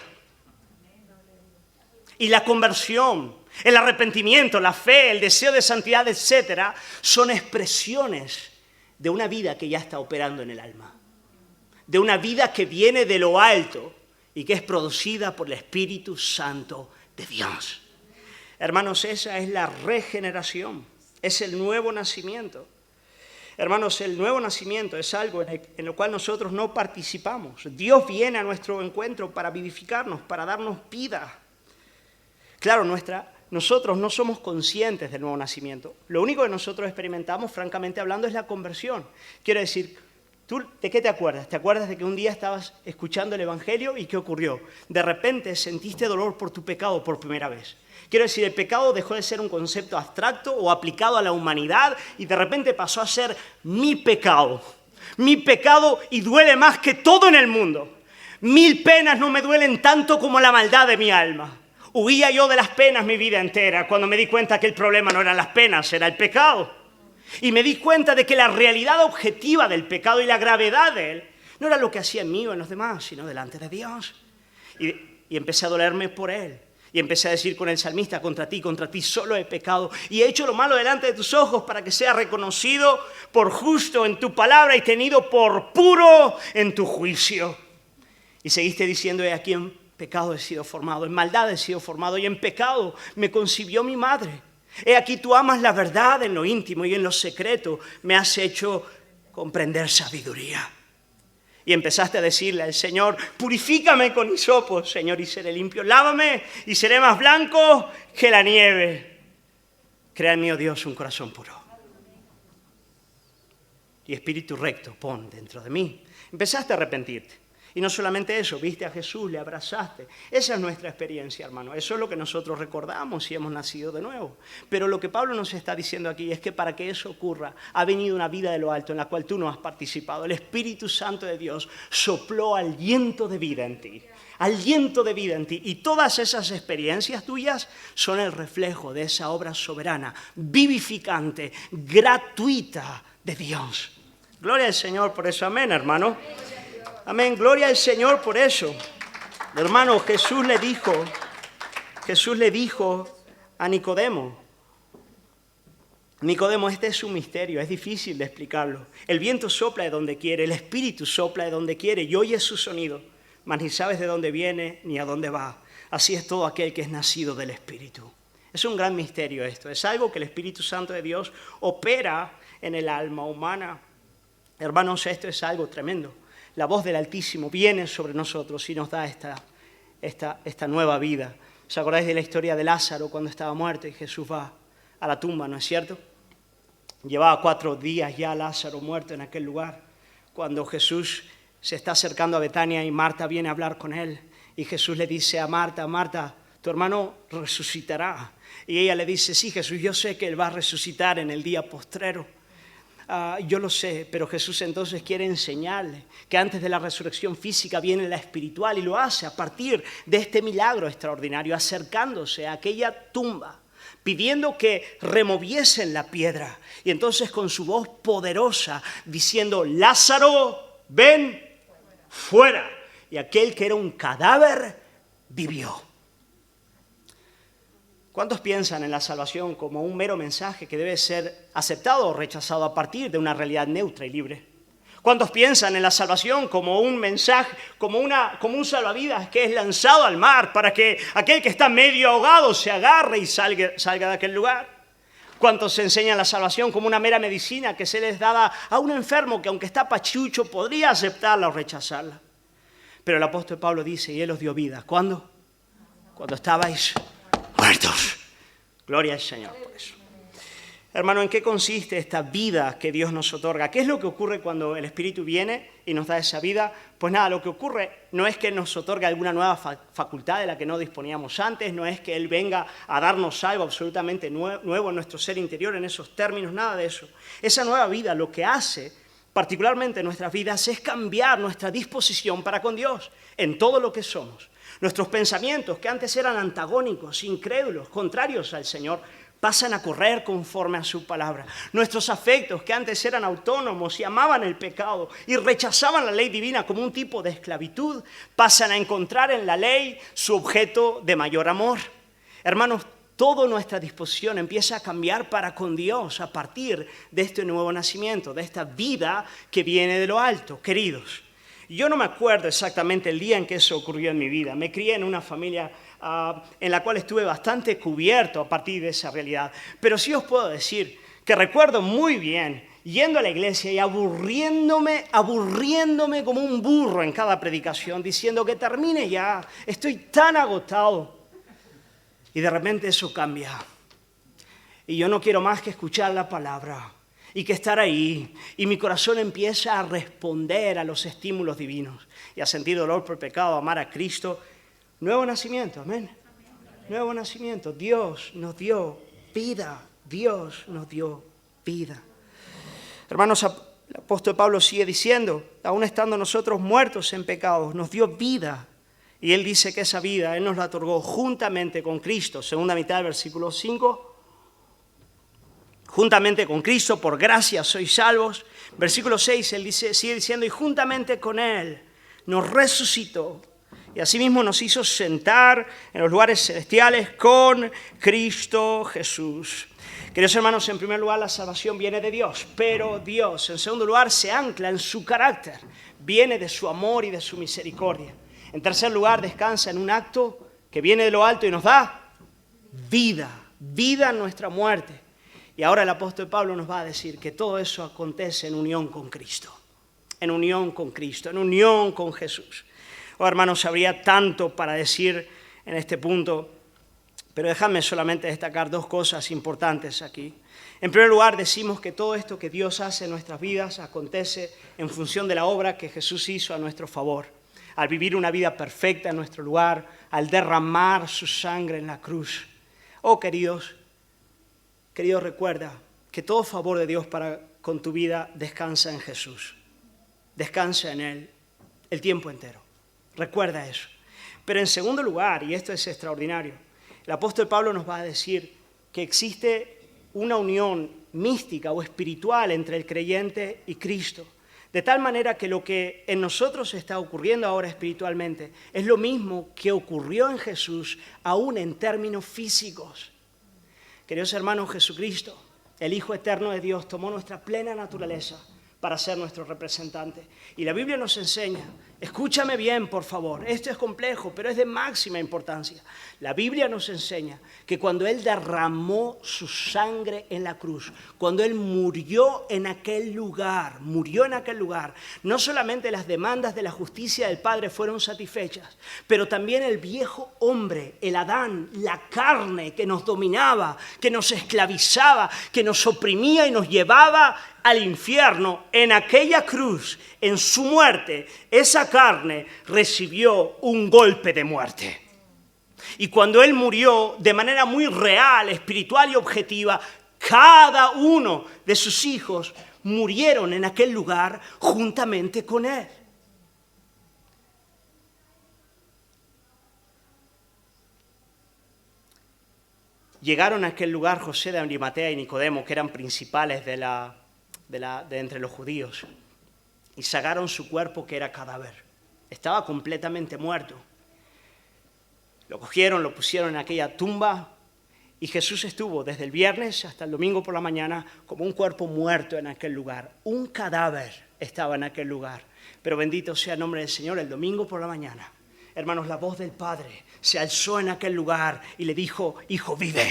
Y la conversión, el arrepentimiento, la fe, el deseo de santidad, etcétera, son expresiones de una vida que ya está operando en el alma. De una vida que viene de lo alto y que es producida por el Espíritu Santo de Dios. Hermanos, esa es la regeneración, es el nuevo nacimiento. Hermanos, el nuevo nacimiento es algo en lo cual nosotros no participamos. Dios viene a nuestro encuentro para vivificarnos, para darnos vida. Claro, nosotros no somos conscientes del nuevo nacimiento. Lo único que nosotros experimentamos, francamente hablando, es la conversión. Quiero decir, ¿tú de qué te acuerdas? ¿Te acuerdas de que un día estabas escuchando el Evangelio y qué ocurrió? De repente sentiste dolor por tu pecado por primera vez. Quiero decir, el pecado dejó de ser un concepto abstracto o aplicado a la humanidad y de repente pasó a ser mi pecado. Mi pecado y duele más que todo en el mundo. 1000 penas no me duelen tanto como la maldad de mi alma. Huía yo de las penas mi vida entera cuando me di cuenta que el problema no eran las penas, era el pecado. Y me di cuenta de que la realidad objetiva del pecado y la gravedad de él no era lo que hacía en mí o en los demás, sino delante de Dios. Y empecé a dolerme por él. Y empecé a decir con el salmista, contra ti solo he pecado. Y he hecho lo malo delante de tus ojos para que sea reconocido por justo en tu palabra y tenido por puro en tu juicio. Y seguiste diciendo, he aquí en pecado he sido formado, en maldad he sido formado y en pecado me concibió mi madre. He aquí tú amas la verdad en lo íntimo y en lo secreto me has hecho comprender sabiduría. Y empezaste a decirle al Señor, purifícame con hisopo, Señor, y seré limpio. Lávame y seré más blanco que la nieve. Crea en mí, oh Dios, un corazón puro. Y espíritu recto pon dentro de mí. Empezaste a arrepentirte. Y no solamente eso, viste a Jesús, le abrazaste. Esa es nuestra experiencia, hermano. Eso es lo que nosotros recordamos si hemos nacido de nuevo. Pero lo que Pablo nos está diciendo aquí es que para que eso ocurra, ha venido una vida de lo alto en la cual tú no has participado. El Espíritu Santo de Dios sopló aliento de vida en ti. Aliento de vida en ti. Y todas esas experiencias tuyas son el reflejo de esa obra soberana, vivificante, gratuita de Dios. Gloria al Señor por eso. Amén, hermano. Amén, gloria al Señor por eso. Hermano, Jesús le dijo a Nicodemo, este es un misterio, es difícil de explicarlo. El viento sopla de donde quiere, el Espíritu sopla de donde quiere y oyes su sonido, mas ni sabes de dónde viene ni a dónde va. Así es todo aquel que es nacido del Espíritu. Es un gran misterio esto, es algo que el Espíritu Santo de Dios opera en el alma humana. Hermanos, esto es algo tremendo. La voz del Altísimo viene sobre nosotros y nos da esta nueva vida. ¿Os acordáis de la historia de Lázaro cuando estaba muerto y Jesús va a la tumba, no es cierto? Llevaba 4 días ya Lázaro muerto en aquel lugar. Cuando Jesús se está acercando a Betania y Marta viene a hablar con él. Y Jesús le dice a Marta, Marta, tu hermano resucitará. Y ella le dice, sí, Jesús, yo sé que él va a resucitar en el día postrero. Yo lo sé, pero Jesús entonces quiere enseñarle que antes de la resurrección física viene la espiritual y lo hace a partir de este milagro extraordinario, acercándose a aquella tumba, pidiendo que removiesen la piedra. Y entonces con su voz poderosa diciendo, Lázaro, ven fuera. Y aquel que era un cadáver vivió. ¿Cuántos piensan en la salvación como un mero mensaje que debe ser aceptado o rechazado a partir de una realidad neutra y libre? ¿Cuántos piensan en la salvación como un mensaje, como un salvavidas que es lanzado al mar para que aquel que está medio ahogado se agarre y salga de aquel lugar? ¿Cuántos enseñan la salvación como una mera medicina que se les daba a un enfermo que aunque está pachucho podría aceptarla o rechazarla? Pero el apóstol Pablo dice, y él os dio vida. ¿Cuándo? Cuando estabais muertos. Gloria al Señor por eso. Hermano, ¿en qué consiste esta vida que Dios nos otorga? ¿Qué es lo que ocurre cuando el Espíritu viene y nos da esa vida? Pues nada, lo que ocurre no es que nos otorgue alguna nueva facultad de la que no disponíamos antes, no es que Él venga a darnos algo absolutamente nuevo en nuestro ser interior, en esos términos, nada de eso. Esa nueva vida lo que hace, particularmente en nuestras vidas, es cambiar nuestra disposición para con Dios en todo lo que somos. Nuestros pensamientos, que antes eran antagónicos, incrédulos, contrarios al Señor, pasan a correr conforme a su palabra. Nuestros afectos, que antes eran autónomos y amaban el pecado y rechazaban la ley divina como un tipo de esclavitud, pasan a encontrar en la ley su objeto de mayor amor. Hermanos, toda nuestra disposición empieza a cambiar para con Dios a partir de este nuevo nacimiento, de esta vida que viene de lo alto, queridos. Yo no me acuerdo exactamente el día en que eso ocurrió en mi vida. Me crié en una familia en la cual estuve bastante cubierto a partir de esa realidad. Pero sí os puedo decir que recuerdo muy bien yendo a la iglesia y aburriéndome como un burro en cada predicación, diciendo que termine ya, estoy tan agotado. Y de repente eso cambia. Y yo no quiero más que escuchar la palabra y que estar ahí. Y mi corazón empieza a responder a los estímulos divinos y a sentir dolor por pecado, a amar a Cristo. Nuevo nacimiento, amén. Nuevo nacimiento. Dios nos dio vida. Dios nos dio vida. Hermanos, el apóstol Pablo sigue diciendo, aún estando nosotros muertos en pecados, nos dio vida. Y él dice que esa vida Él nos la otorgó juntamente con Cristo. Segunda mitad del versículo 5. Juntamente con Cristo, por gracia sois salvos. Versículo 6, él sigue diciendo, y juntamente con Él nos resucitó. Y asimismo nos hizo sentar en los lugares celestiales con Cristo Jesús. Queridos hermanos, en primer lugar la salvación viene de Dios, pero Dios, en segundo lugar, se ancla en su carácter. Viene de su amor y de su misericordia. En tercer lugar, descansa en un acto que viene de lo alto y nos da vida, vida en nuestra muerte. Y ahora el apóstol Pablo nos va a decir que todo eso acontece en unión con Cristo, en unión con Cristo, en unión con Jesús. Oh, hermanos, habría tanto para decir en este punto, pero dejadme solamente destacar 2 cosas importantes aquí. En primer lugar, decimos que todo esto que Dios hace en nuestras vidas acontece en función de la obra que Jesús hizo a nuestro favor. al vivir una vida perfecta en nuestro lugar, al derramar su sangre en la cruz. Oh, queridos, recuerda que todo favor de Dios con tu vida descansa en Jesús. Descansa en Él el tiempo entero. Recuerda eso. Pero en segundo lugar, y esto es extraordinario, el apóstol Pablo nos va a decir que existe una unión mística o espiritual entre el creyente y Cristo. De tal manera que lo que en nosotros está ocurriendo ahora espiritualmente es lo mismo que ocurrió en Jesús, aún en términos físicos. Queridos hermanos, Jesucristo, el Hijo eterno de Dios, tomó nuestra plena naturaleza para ser nuestro representante. Y la Biblia nos enseña, escúchame bien, por favor, esto es complejo, pero es de máxima importancia. La Biblia nos enseña que cuando Él derramó su sangre en la cruz, cuando Él murió en aquel lugar, no solamente las demandas de la justicia del Padre fueron satisfechas, pero también el viejo hombre, el Adán, la carne que nos dominaba, que nos esclavizaba, que nos oprimía y nos llevaba al infierno, en aquella cruz, en su muerte, esa carne recibió un golpe de muerte. Y cuando Él murió, de manera muy real, espiritual y objetiva, cada uno de sus hijos murieron en aquel lugar juntamente con Él. Llegaron a aquel lugar José de Arimatea y Nicodemo, que eran principales de entre los judíos, y sacaron su cuerpo, que era cadáver. Estaba completamente muerto. Lo cogieron, lo pusieron en aquella tumba, y Jesús estuvo desde el viernes hasta el domingo por la mañana como un cuerpo muerto en aquel lugar. Un cadáver estaba en aquel lugar. Pero bendito sea el nombre del Señor, el domingo por la mañana, hermanos, la voz del Padre se alzó en aquel lugar y le dijo: hijo, vive,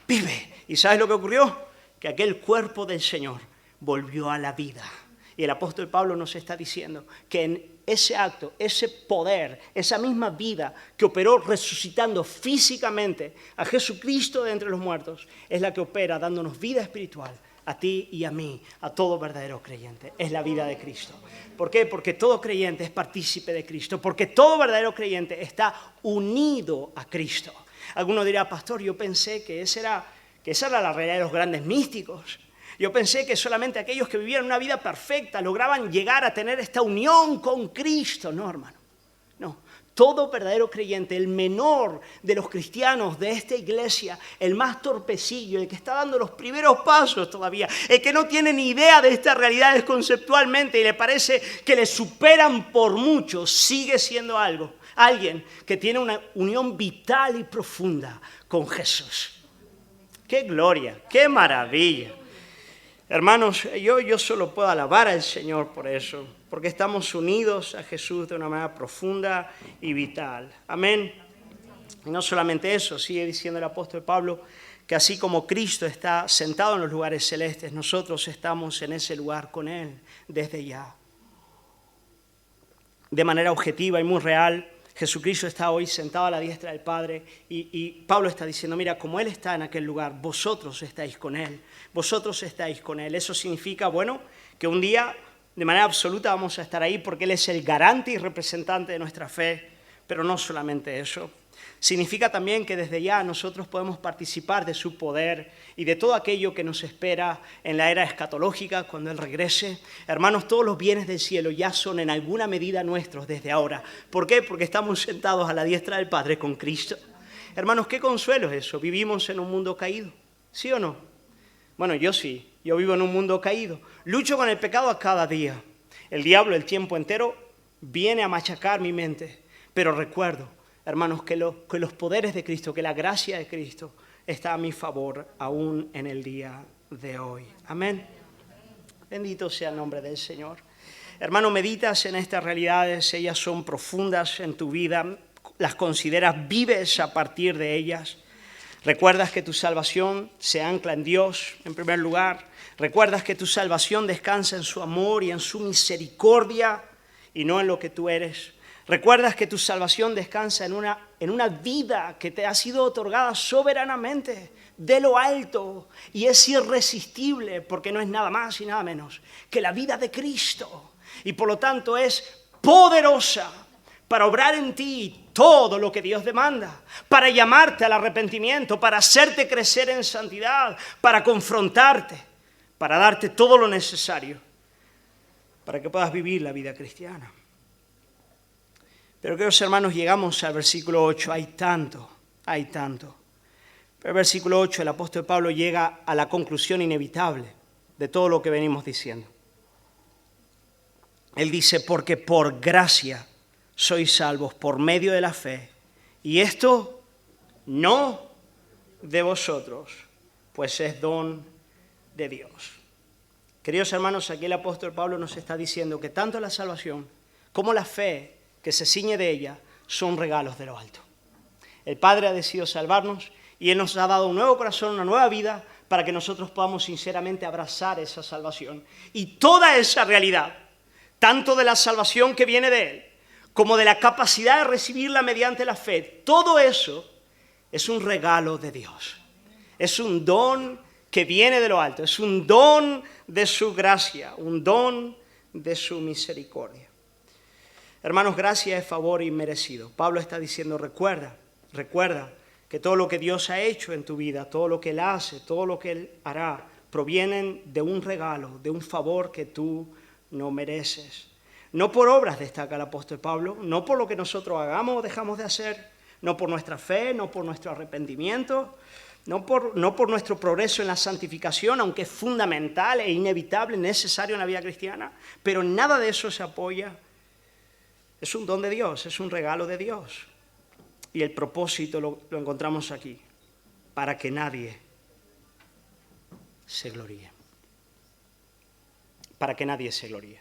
vive. ¿Y sabes lo que ocurrió? Que aquel cuerpo del Señor volvió a la vida. Y el apóstol Pablo nos está diciendo que en ese acto, ese poder, esa misma vida que operó resucitando físicamente a Jesucristo de entre los muertos, es la que opera dándonos vida espiritual a ti y a mí, a todo verdadero creyente. Es la vida de Cristo. ¿Por qué? Porque todo creyente es partícipe de Cristo, porque todo verdadero creyente está unido a Cristo. Alguno dirá: pastor, yo pensé que esa era la realidad de los grandes místicos. Yo pensé que solamente aquellos que vivían una vida perfecta lograban llegar a tener esta unión con Cristo. No, hermano, no. Todo verdadero creyente, el menor de los cristianos de esta iglesia, el más torpecillo, el que está dando los primeros pasos todavía, el que no tiene ni idea de estas realidades conceptualmente y le parece que le superan por mucho, sigue siendo alguien que tiene una unión vital y profunda con Jesús. ¡Qué gloria! ¡Qué maravilla! Hermanos, yo solo puedo alabar al Señor por eso, porque estamos unidos a Jesús de una manera profunda y vital. Amén. Y no solamente eso, sigue diciendo el apóstol Pablo, que así como Cristo está sentado en los lugares celestes, nosotros estamos en ese lugar con Él desde ya. De manera objetiva y muy real, Jesucristo está hoy sentado a la diestra del Padre y Pablo está diciendo: mira, como Él está en aquel lugar, vosotros estáis con Él. Vosotros estáis con Él. Eso significa, bueno, que un día de manera absoluta vamos a estar ahí porque Él es el garante y representante de nuestra fe. Pero no solamente eso. Significa también que desde ya nosotros podemos participar de su poder y de todo aquello que nos espera en la era escatológica cuando Él regrese. Hermanos, todos los bienes del cielo ya son en alguna medida nuestros desde ahora. ¿Por qué? Porque estamos sentados a la diestra del Padre con Cristo. Hermanos, qué consuelo es eso. Vivimos en un mundo caído, ¿sí o no? Bueno, yo sí. Yo vivo en un mundo caído. Lucho con el pecado a cada día. El diablo el tiempo entero viene a machacar mi mente. Pero recuerdo, hermanos, que los poderes de Cristo, que la gracia de Cristo está a mi favor aún en el día de hoy. Amén. Bendito sea el nombre del Señor. Hermano, meditas en estas realidades, ellas son profundas en tu vida, las consideras, vives a partir de ellas. Recuerdas que tu salvación se ancla en Dios, en primer lugar. Recuerdas que tu salvación descansa en su amor y en su misericordia y no en lo que tú eres. Recuerdas que tu salvación descansa en una vida que te ha sido otorgada soberanamente de lo alto y es irresistible porque no es nada más y nada menos que la vida de Cristo. Y por lo tanto es poderosa para obrar en ti todo lo que Dios demanda, para llamarte al arrepentimiento, para hacerte crecer en santidad, para confrontarte, para darte todo lo necesario para que puedas vivir la vida cristiana. Pero queridos hermanos, llegamos al versículo 8, hay tanto. Pero el versículo 8, el apóstol Pablo llega a la conclusión inevitable de todo lo que venimos diciendo. Él dice, porque por gracia sois salvos por medio de la fe, y esto no de vosotros, pues es don de Dios. Queridos hermanos, aquí el apóstol Pablo nos está diciendo que tanto la salvación como la fe que se ciñe de ella son regalos de lo alto. El Padre ha decidido salvarnos y Él nos ha dado un nuevo corazón, una nueva vida, para que nosotros podamos sinceramente abrazar esa salvación. Y toda esa realidad, tanto de la salvación que viene de Él, como de la capacidad de recibirla mediante la fe, todo eso es un regalo de Dios. Es un don que viene de lo alto, es un don de su gracia, un don de su misericordia. Hermanos, gracia es favor inmerecido. Pablo está diciendo, recuerda que todo lo que Dios ha hecho en tu vida, todo lo que Él hace, todo lo que Él hará, provienen de un regalo, de un favor que tú no mereces. No por obras, destaca el apóstol Pablo, no por lo que nosotros hagamos o dejamos de hacer, no por nuestra fe, no por nuestro arrepentimiento, no por nuestro progreso en la santificación, aunque es fundamental e inevitable, necesario en la vida cristiana, pero nada de eso se apoya. Es un don de Dios, es un regalo de Dios. Y el propósito lo encontramos aquí, para que nadie se gloríe. Para que nadie se gloríe.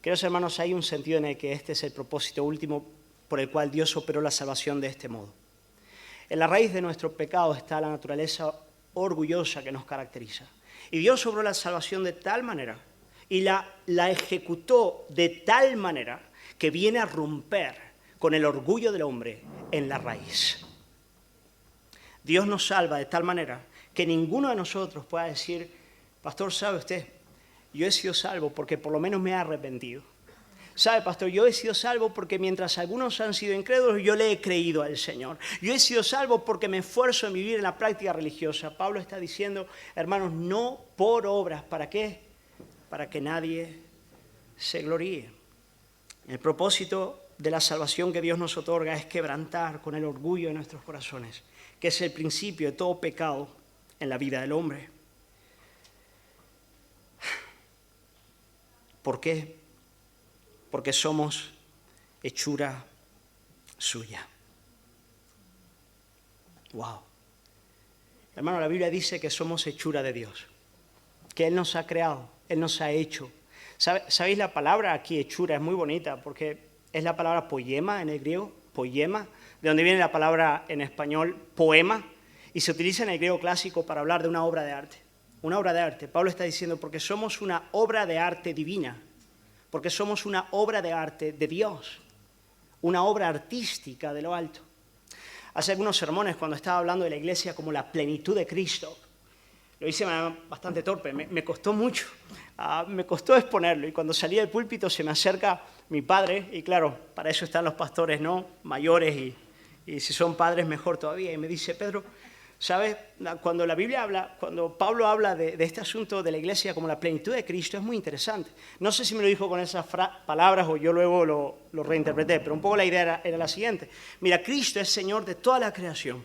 Queridos hermanos, hay un sentido en el que este es el propósito último por el cual Dios operó la salvación de este modo. En la raíz de nuestro pecado está la naturaleza orgullosa que nos caracteriza. Y Dios obró la salvación de tal manera y la ejecutó de tal manera que viene a romper con el orgullo del hombre en la raíz. Dios nos salva de tal manera que ninguno de nosotros pueda decir, pastor, ¿sabe usted? Yo he sido salvo porque por lo menos me he arrepentido. ¿Sabe, pastor? Yo he sido salvo porque mientras algunos han sido incrédulos, yo le he creído al Señor. Yo he sido salvo porque me esfuerzo en vivir en la práctica religiosa. Pablo está diciendo, hermanos, no por obras. ¿Para qué? Para que nadie se gloríe. El propósito de la salvación que Dios nos otorga es quebrantar con el orgullo de nuestros corazones, que es el principio de todo pecado en la vida del hombre. ¿Por qué? Porque somos hechura suya. Wow. Hermano, la Biblia dice que somos hechura de Dios, que Él nos ha creado, Él nos ha hecho. ¿Sabéis la palabra aquí, hechura? Es muy bonita porque es la palabra poema en el griego, poema, de donde viene la palabra en español poema, y se utiliza en el griego clásico para hablar de una obra de arte. Una obra de arte. Pablo está diciendo porque somos una obra de arte divina, porque somos una obra de arte de Dios, una obra artística de lo alto. Hace algunos sermones cuando estaba hablando de la iglesia como la plenitud de Cristo, lo hice bastante torpe, me costó mucho, me costó exponerlo, y cuando salí del púlpito se me acerca mi padre, y claro, para eso están los pastores, ¿no?, mayores, y si son padres mejor todavía, y me dice, Pedro, ¿sabes? Cuando la Biblia habla, cuando Pablo habla de este asunto de la iglesia como la plenitud de Cristo, es muy interesante. No sé si me lo dijo con esas palabras o yo luego lo reinterpreté, pero un poco la idea era la siguiente. Mira, Cristo es Señor de toda la creación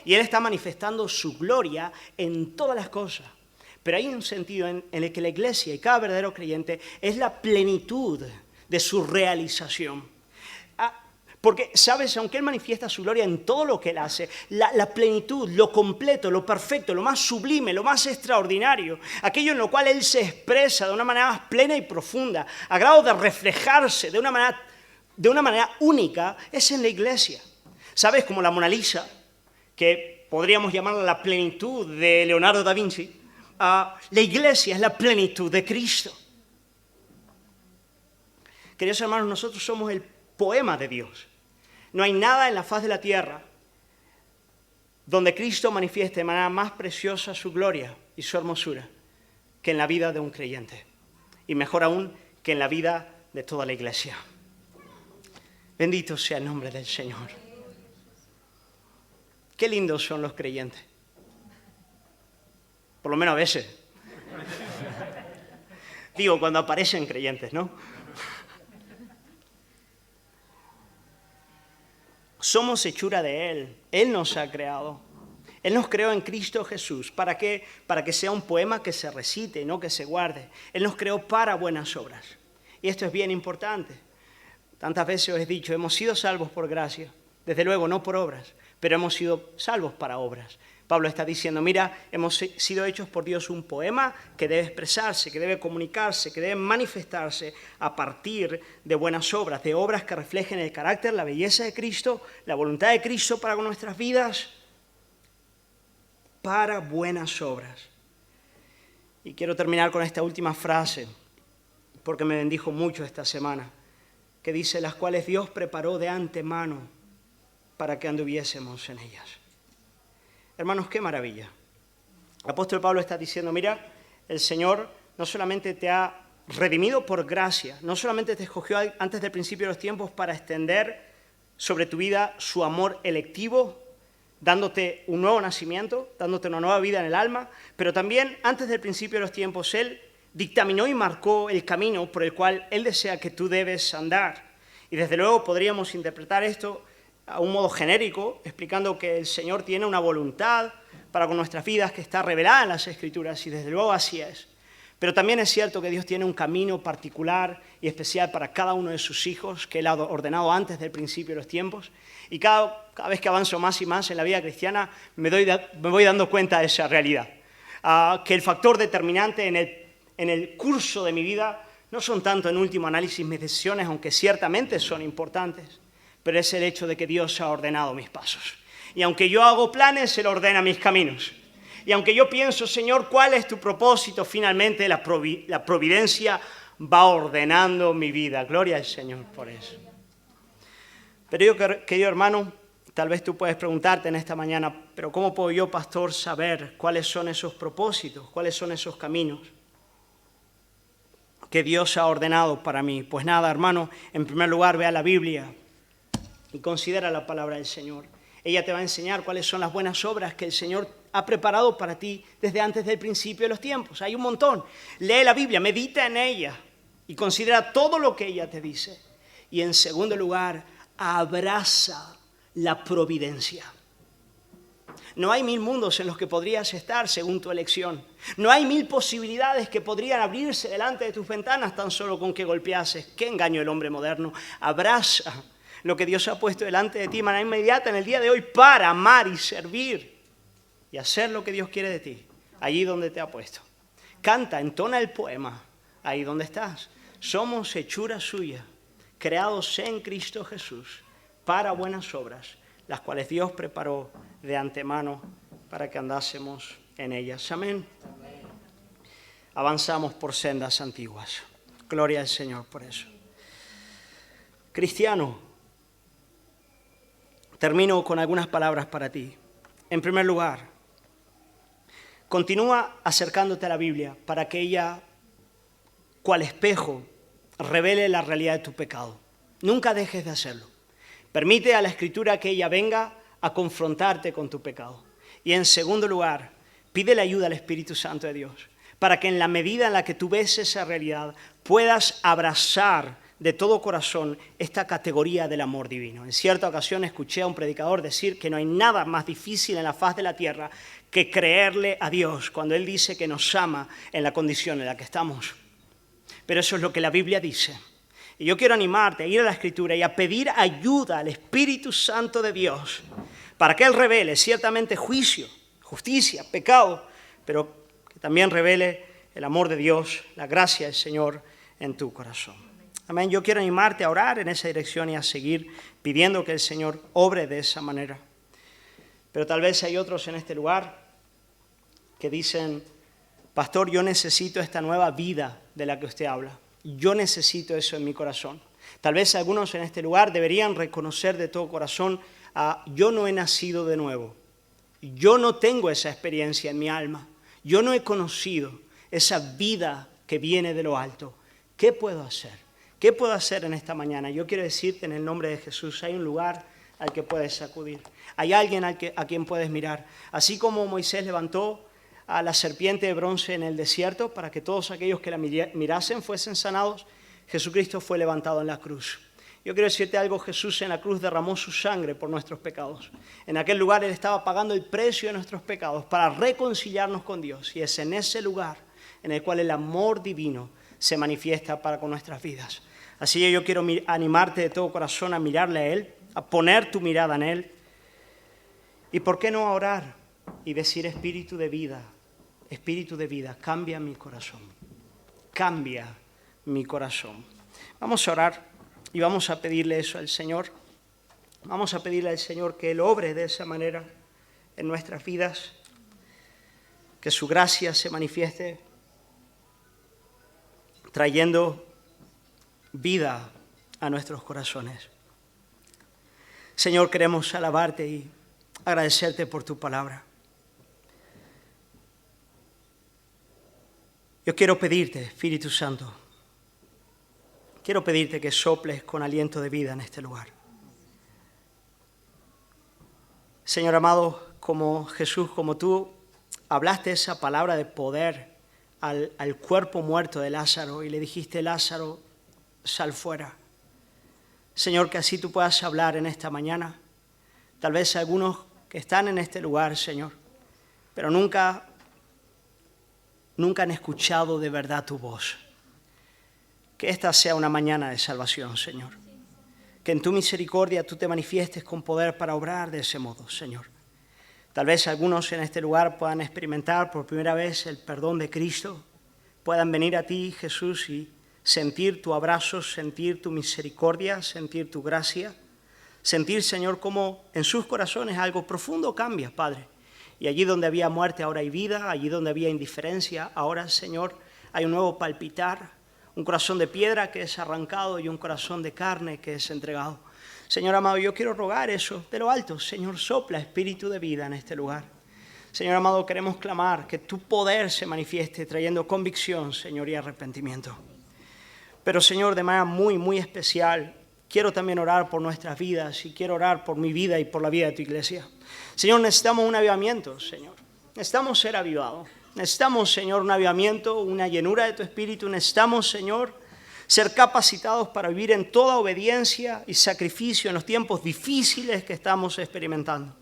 y Él está manifestando su gloria en todas las cosas. Pero hay un sentido en el que la iglesia y cada verdadero creyente es la plenitud de su realización. Porque, ¿sabes? Aunque Él manifiesta su gloria en todo lo que Él hace, la plenitud, lo completo, lo perfecto, lo más sublime, lo más extraordinario, aquello en lo cual Él se expresa de una manera más plena y profunda, a grado de reflejarse de una manera única, es en la iglesia. ¿Sabes? Como la Mona Lisa, que podríamos llamarla la plenitud de Leonardo da Vinci, la iglesia es la plenitud de Cristo. Queridos hermanos, nosotros somos el poema de Dios. No hay nada en la faz de la tierra donde Cristo manifieste de manera más preciosa su gloria y su hermosura que en la vida de un creyente. Y mejor aún, que en la vida de toda la iglesia. Bendito sea el nombre del Señor. Qué lindos son los creyentes. Por lo menos a veces. Digo, cuando aparecen creyentes, ¿no? Somos hechura de Él. Él nos ha creado. Él nos creó en Cristo Jesús. ¿Para qué? Para que sea un poema que se recite, no que se guarde. Él nos creó para buenas obras. Y esto es bien importante. Tantas veces os he dicho, hemos sido salvos por gracia. Desde luego, no por obras, pero hemos sido salvos para obras. Pablo está diciendo, mira, hemos sido hechos por Dios un poema que debe expresarse, que debe comunicarse, que debe manifestarse a partir de buenas obras, de obras que reflejen el carácter, la belleza de Cristo, la voluntad de Cristo para nuestras vidas, para buenas obras. Y quiero terminar con esta última frase, porque me bendijo mucho esta semana, que dice, las cuales Dios preparó de antemano para que anduviésemos en ellas. Hermanos, qué maravilla. El apóstol Pablo está diciendo, mira, el Señor no solamente te ha redimido por gracia, no solamente te escogió antes del principio de los tiempos para extender sobre tu vida su amor electivo, dándote un nuevo nacimiento, dándote una nueva vida en el alma, pero también antes del principio de los tiempos Él dictaminó y marcó el camino por el cual Él desea que tú debes andar. Y desde luego podríamos interpretar esto a un modo genérico, explicando que el Señor tiene una voluntad para con nuestras vidas que está revelada en las Escrituras, y desde luego así es. Pero también es cierto que Dios tiene un camino particular y especial para cada uno de sus hijos, que Él ha ordenado antes del principio de los tiempos. Y cada vez que avanzo más y más en la vida cristiana, me voy dando cuenta de esa realidad. Que el factor determinante en el curso de mi vida no son tanto en último análisis mis decisiones, aunque ciertamente son importantes, pero es el hecho de que Dios ha ordenado mis pasos. Y aunque yo hago planes, Él ordena mis caminos. Y aunque yo pienso, Señor, ¿cuál es tu propósito? Finalmente la providencia va ordenando mi vida. Gloria al Señor por eso. Pero yo, querido hermano, tal vez tú puedes preguntarte en esta mañana, pero ¿cómo puedo yo, pastor, saber cuáles son esos propósitos? ¿Cuáles son esos caminos que Dios ha ordenado para mí? Pues nada, hermano, en primer lugar, ve a la Biblia y considera la palabra del Señor. Ella te va a enseñar cuáles son las buenas obras que el Señor ha preparado para ti desde antes del principio de los tiempos. Hay un montón. Lee la Biblia, medita en ella y considera todo lo que ella te dice. Y en segundo lugar, abraza la providencia. No hay 1000 mundos en los que podrías estar según tu elección. No hay 1000 posibilidades que podrían abrirse delante de tus ventanas tan solo con que golpeases. ¡Qué engaño el hombre moderno! Abraza lo que Dios ha puesto delante de ti de manera inmediata en el día de hoy para amar y servir y hacer lo que Dios quiere de ti, allí donde te ha puesto. Canta, entona el poema, ahí donde estás. Somos hechura suya, creados en Cristo Jesús para buenas obras, las cuales Dios preparó de antemano para que andásemos en ellas. Amén. Avanzamos por sendas antiguas. Gloria al Señor por eso. Cristiano, termino con algunas palabras para ti. En primer lugar, continúa acercándote a la Biblia para que ella, cual espejo, revele la realidad de tu pecado. Nunca dejes de hacerlo. Permite a la Escritura que ella venga a confrontarte con tu pecado. Y en segundo lugar, pide la ayuda al Espíritu Santo de Dios para que en la medida en la que tú ves esa realidad puedas abrazar de todo corazón esta categoría del amor divino. En cierta ocasión escuché a un predicador decir que no hay nada más difícil en la faz de la tierra que creerle a Dios cuando Él dice que nos ama en la condición en la que estamos. Pero eso es lo que la Biblia dice. Y yo quiero animarte a ir a la Escritura y a pedir ayuda al Espíritu Santo de Dios para que Él revele ciertamente juicio, justicia, pecado, pero que también revele el amor de Dios, la gracia del Señor en tu corazón. Amén. Yo quiero animarte a orar en esa dirección y a seguir pidiendo que el Señor obre de esa manera. Pero tal vez hay otros en este lugar que dicen, pastor, yo necesito esta nueva vida de la que usted habla. Yo necesito eso en mi corazón. Tal vez algunos en este lugar deberían reconocer de todo corazón, yo no he nacido de nuevo. Yo no tengo esa experiencia en mi alma. Yo no he conocido esa vida que viene de lo alto. ¿Qué puedo hacer? ¿Qué puedo hacer en esta mañana? Yo quiero decirte en el nombre de Jesús, hay un lugar al que puedes acudir. Hay alguien a quien puedes mirar. Así como Moisés levantó a la serpiente de bronce en el desierto para que todos aquellos que la mirasen fuesen sanados, Jesucristo fue levantado en la cruz. Yo quiero decirte algo, Jesús en la cruz derramó su sangre por nuestros pecados. En aquel lugar Él estaba pagando el precio de nuestros pecados para reconciliarnos con Dios. Y es en ese lugar en el cual el amor divino se manifiesta para con nuestras vidas. Así que yo quiero animarte de todo corazón a mirarle a Él, a poner tu mirada en Él. ¿Y por qué no a orar y decir, Espíritu de vida, cambia mi corazón, cambia mi corazón? Vamos a orar. Y vamos a pedirle eso al Señor. Vamos a pedirle al Señor que Él obre de esa manera en nuestras vidas, que su gracia se manifieste trayendo vida a nuestros corazones. Señor, queremos alabarte y agradecerte por tu palabra. Yo quiero pedirte, Espíritu Santo, quiero pedirte que soples con aliento de vida en este lugar. Señor amado, como Jesús, como tú hablaste esa palabra de poder al cuerpo muerto de Lázaro y le dijiste, Lázaro, sal fuera. Señor, que así tú puedas hablar en esta mañana. Tal vez algunos que están en este lugar, Señor, pero nunca han escuchado de verdad tu voz. Que esta sea una mañana de salvación, Señor. Que en tu misericordia tú te manifiestes con poder para obrar de ese modo, Señor. Tal vez algunos en este lugar puedan experimentar por primera vez el perdón de Cristo, puedan venir a ti, Jesús, y sentir tu abrazo, sentir tu misericordia, sentir tu gracia, sentir, Señor, cómo en sus corazones algo profundo cambia, Padre. Y allí donde había muerte, ahora hay vida, allí donde había indiferencia, ahora, Señor, hay un nuevo palpitar, un corazón de piedra que es arrancado y un corazón de carne que es entregado. Señor amado, yo quiero rogar eso de lo alto. Señor, sopla espíritu de vida en este lugar. Señor amado, queremos clamar que tu poder se manifieste trayendo convicción, Señor, y arrepentimiento. Pero, Señor, de manera muy, muy especial, quiero también orar por nuestras vidas y quiero orar por mi vida y por la vida de tu iglesia. Señor, necesitamos un avivamiento, Señor. Necesitamos ser avivados. Necesitamos, Señor, un avivamiento, una llenura de tu espíritu. Necesitamos, Señor, ser capacitados para vivir en toda obediencia y sacrificio en los tiempos difíciles que estamos experimentando.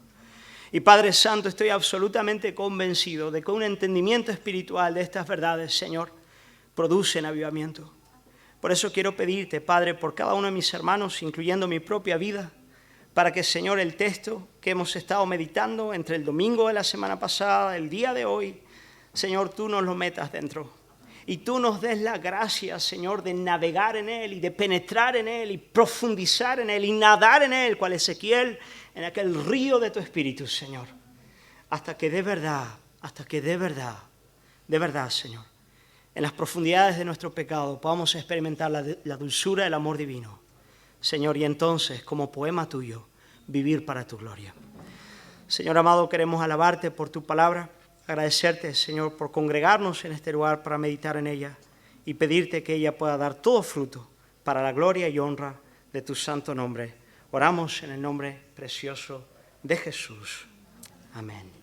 Y Padre Santo, estoy absolutamente convencido de que un entendimiento espiritual de estas verdades, Señor, producen avivamiento. Por eso quiero pedirte, Padre, por cada uno de mis hermanos, incluyendo mi propia vida, para que, Señor, el texto que hemos estado meditando entre el domingo de la semana pasada, el día de hoy, Señor, tú nos lo metas dentro. Y tú nos des la gracia, Señor, de navegar en él y de penetrar en él y profundizar en él y nadar en él, cual Ezequiel, en aquel río de tu espíritu, Señor. Hasta que de verdad, Señor, en las profundidades de nuestro pecado podamos experimentar la dulzura del amor divino, Señor, y entonces, como poema tuyo, vivir para tu gloria. Señor amado, queremos alabarte por tu palabra, agradecerte, Señor, por congregarnos en este lugar para meditar en ella y pedirte que ella pueda dar todo fruto para la gloria y honra de tu santo nombre. Oramos en el nombre precioso de Jesús. Amén.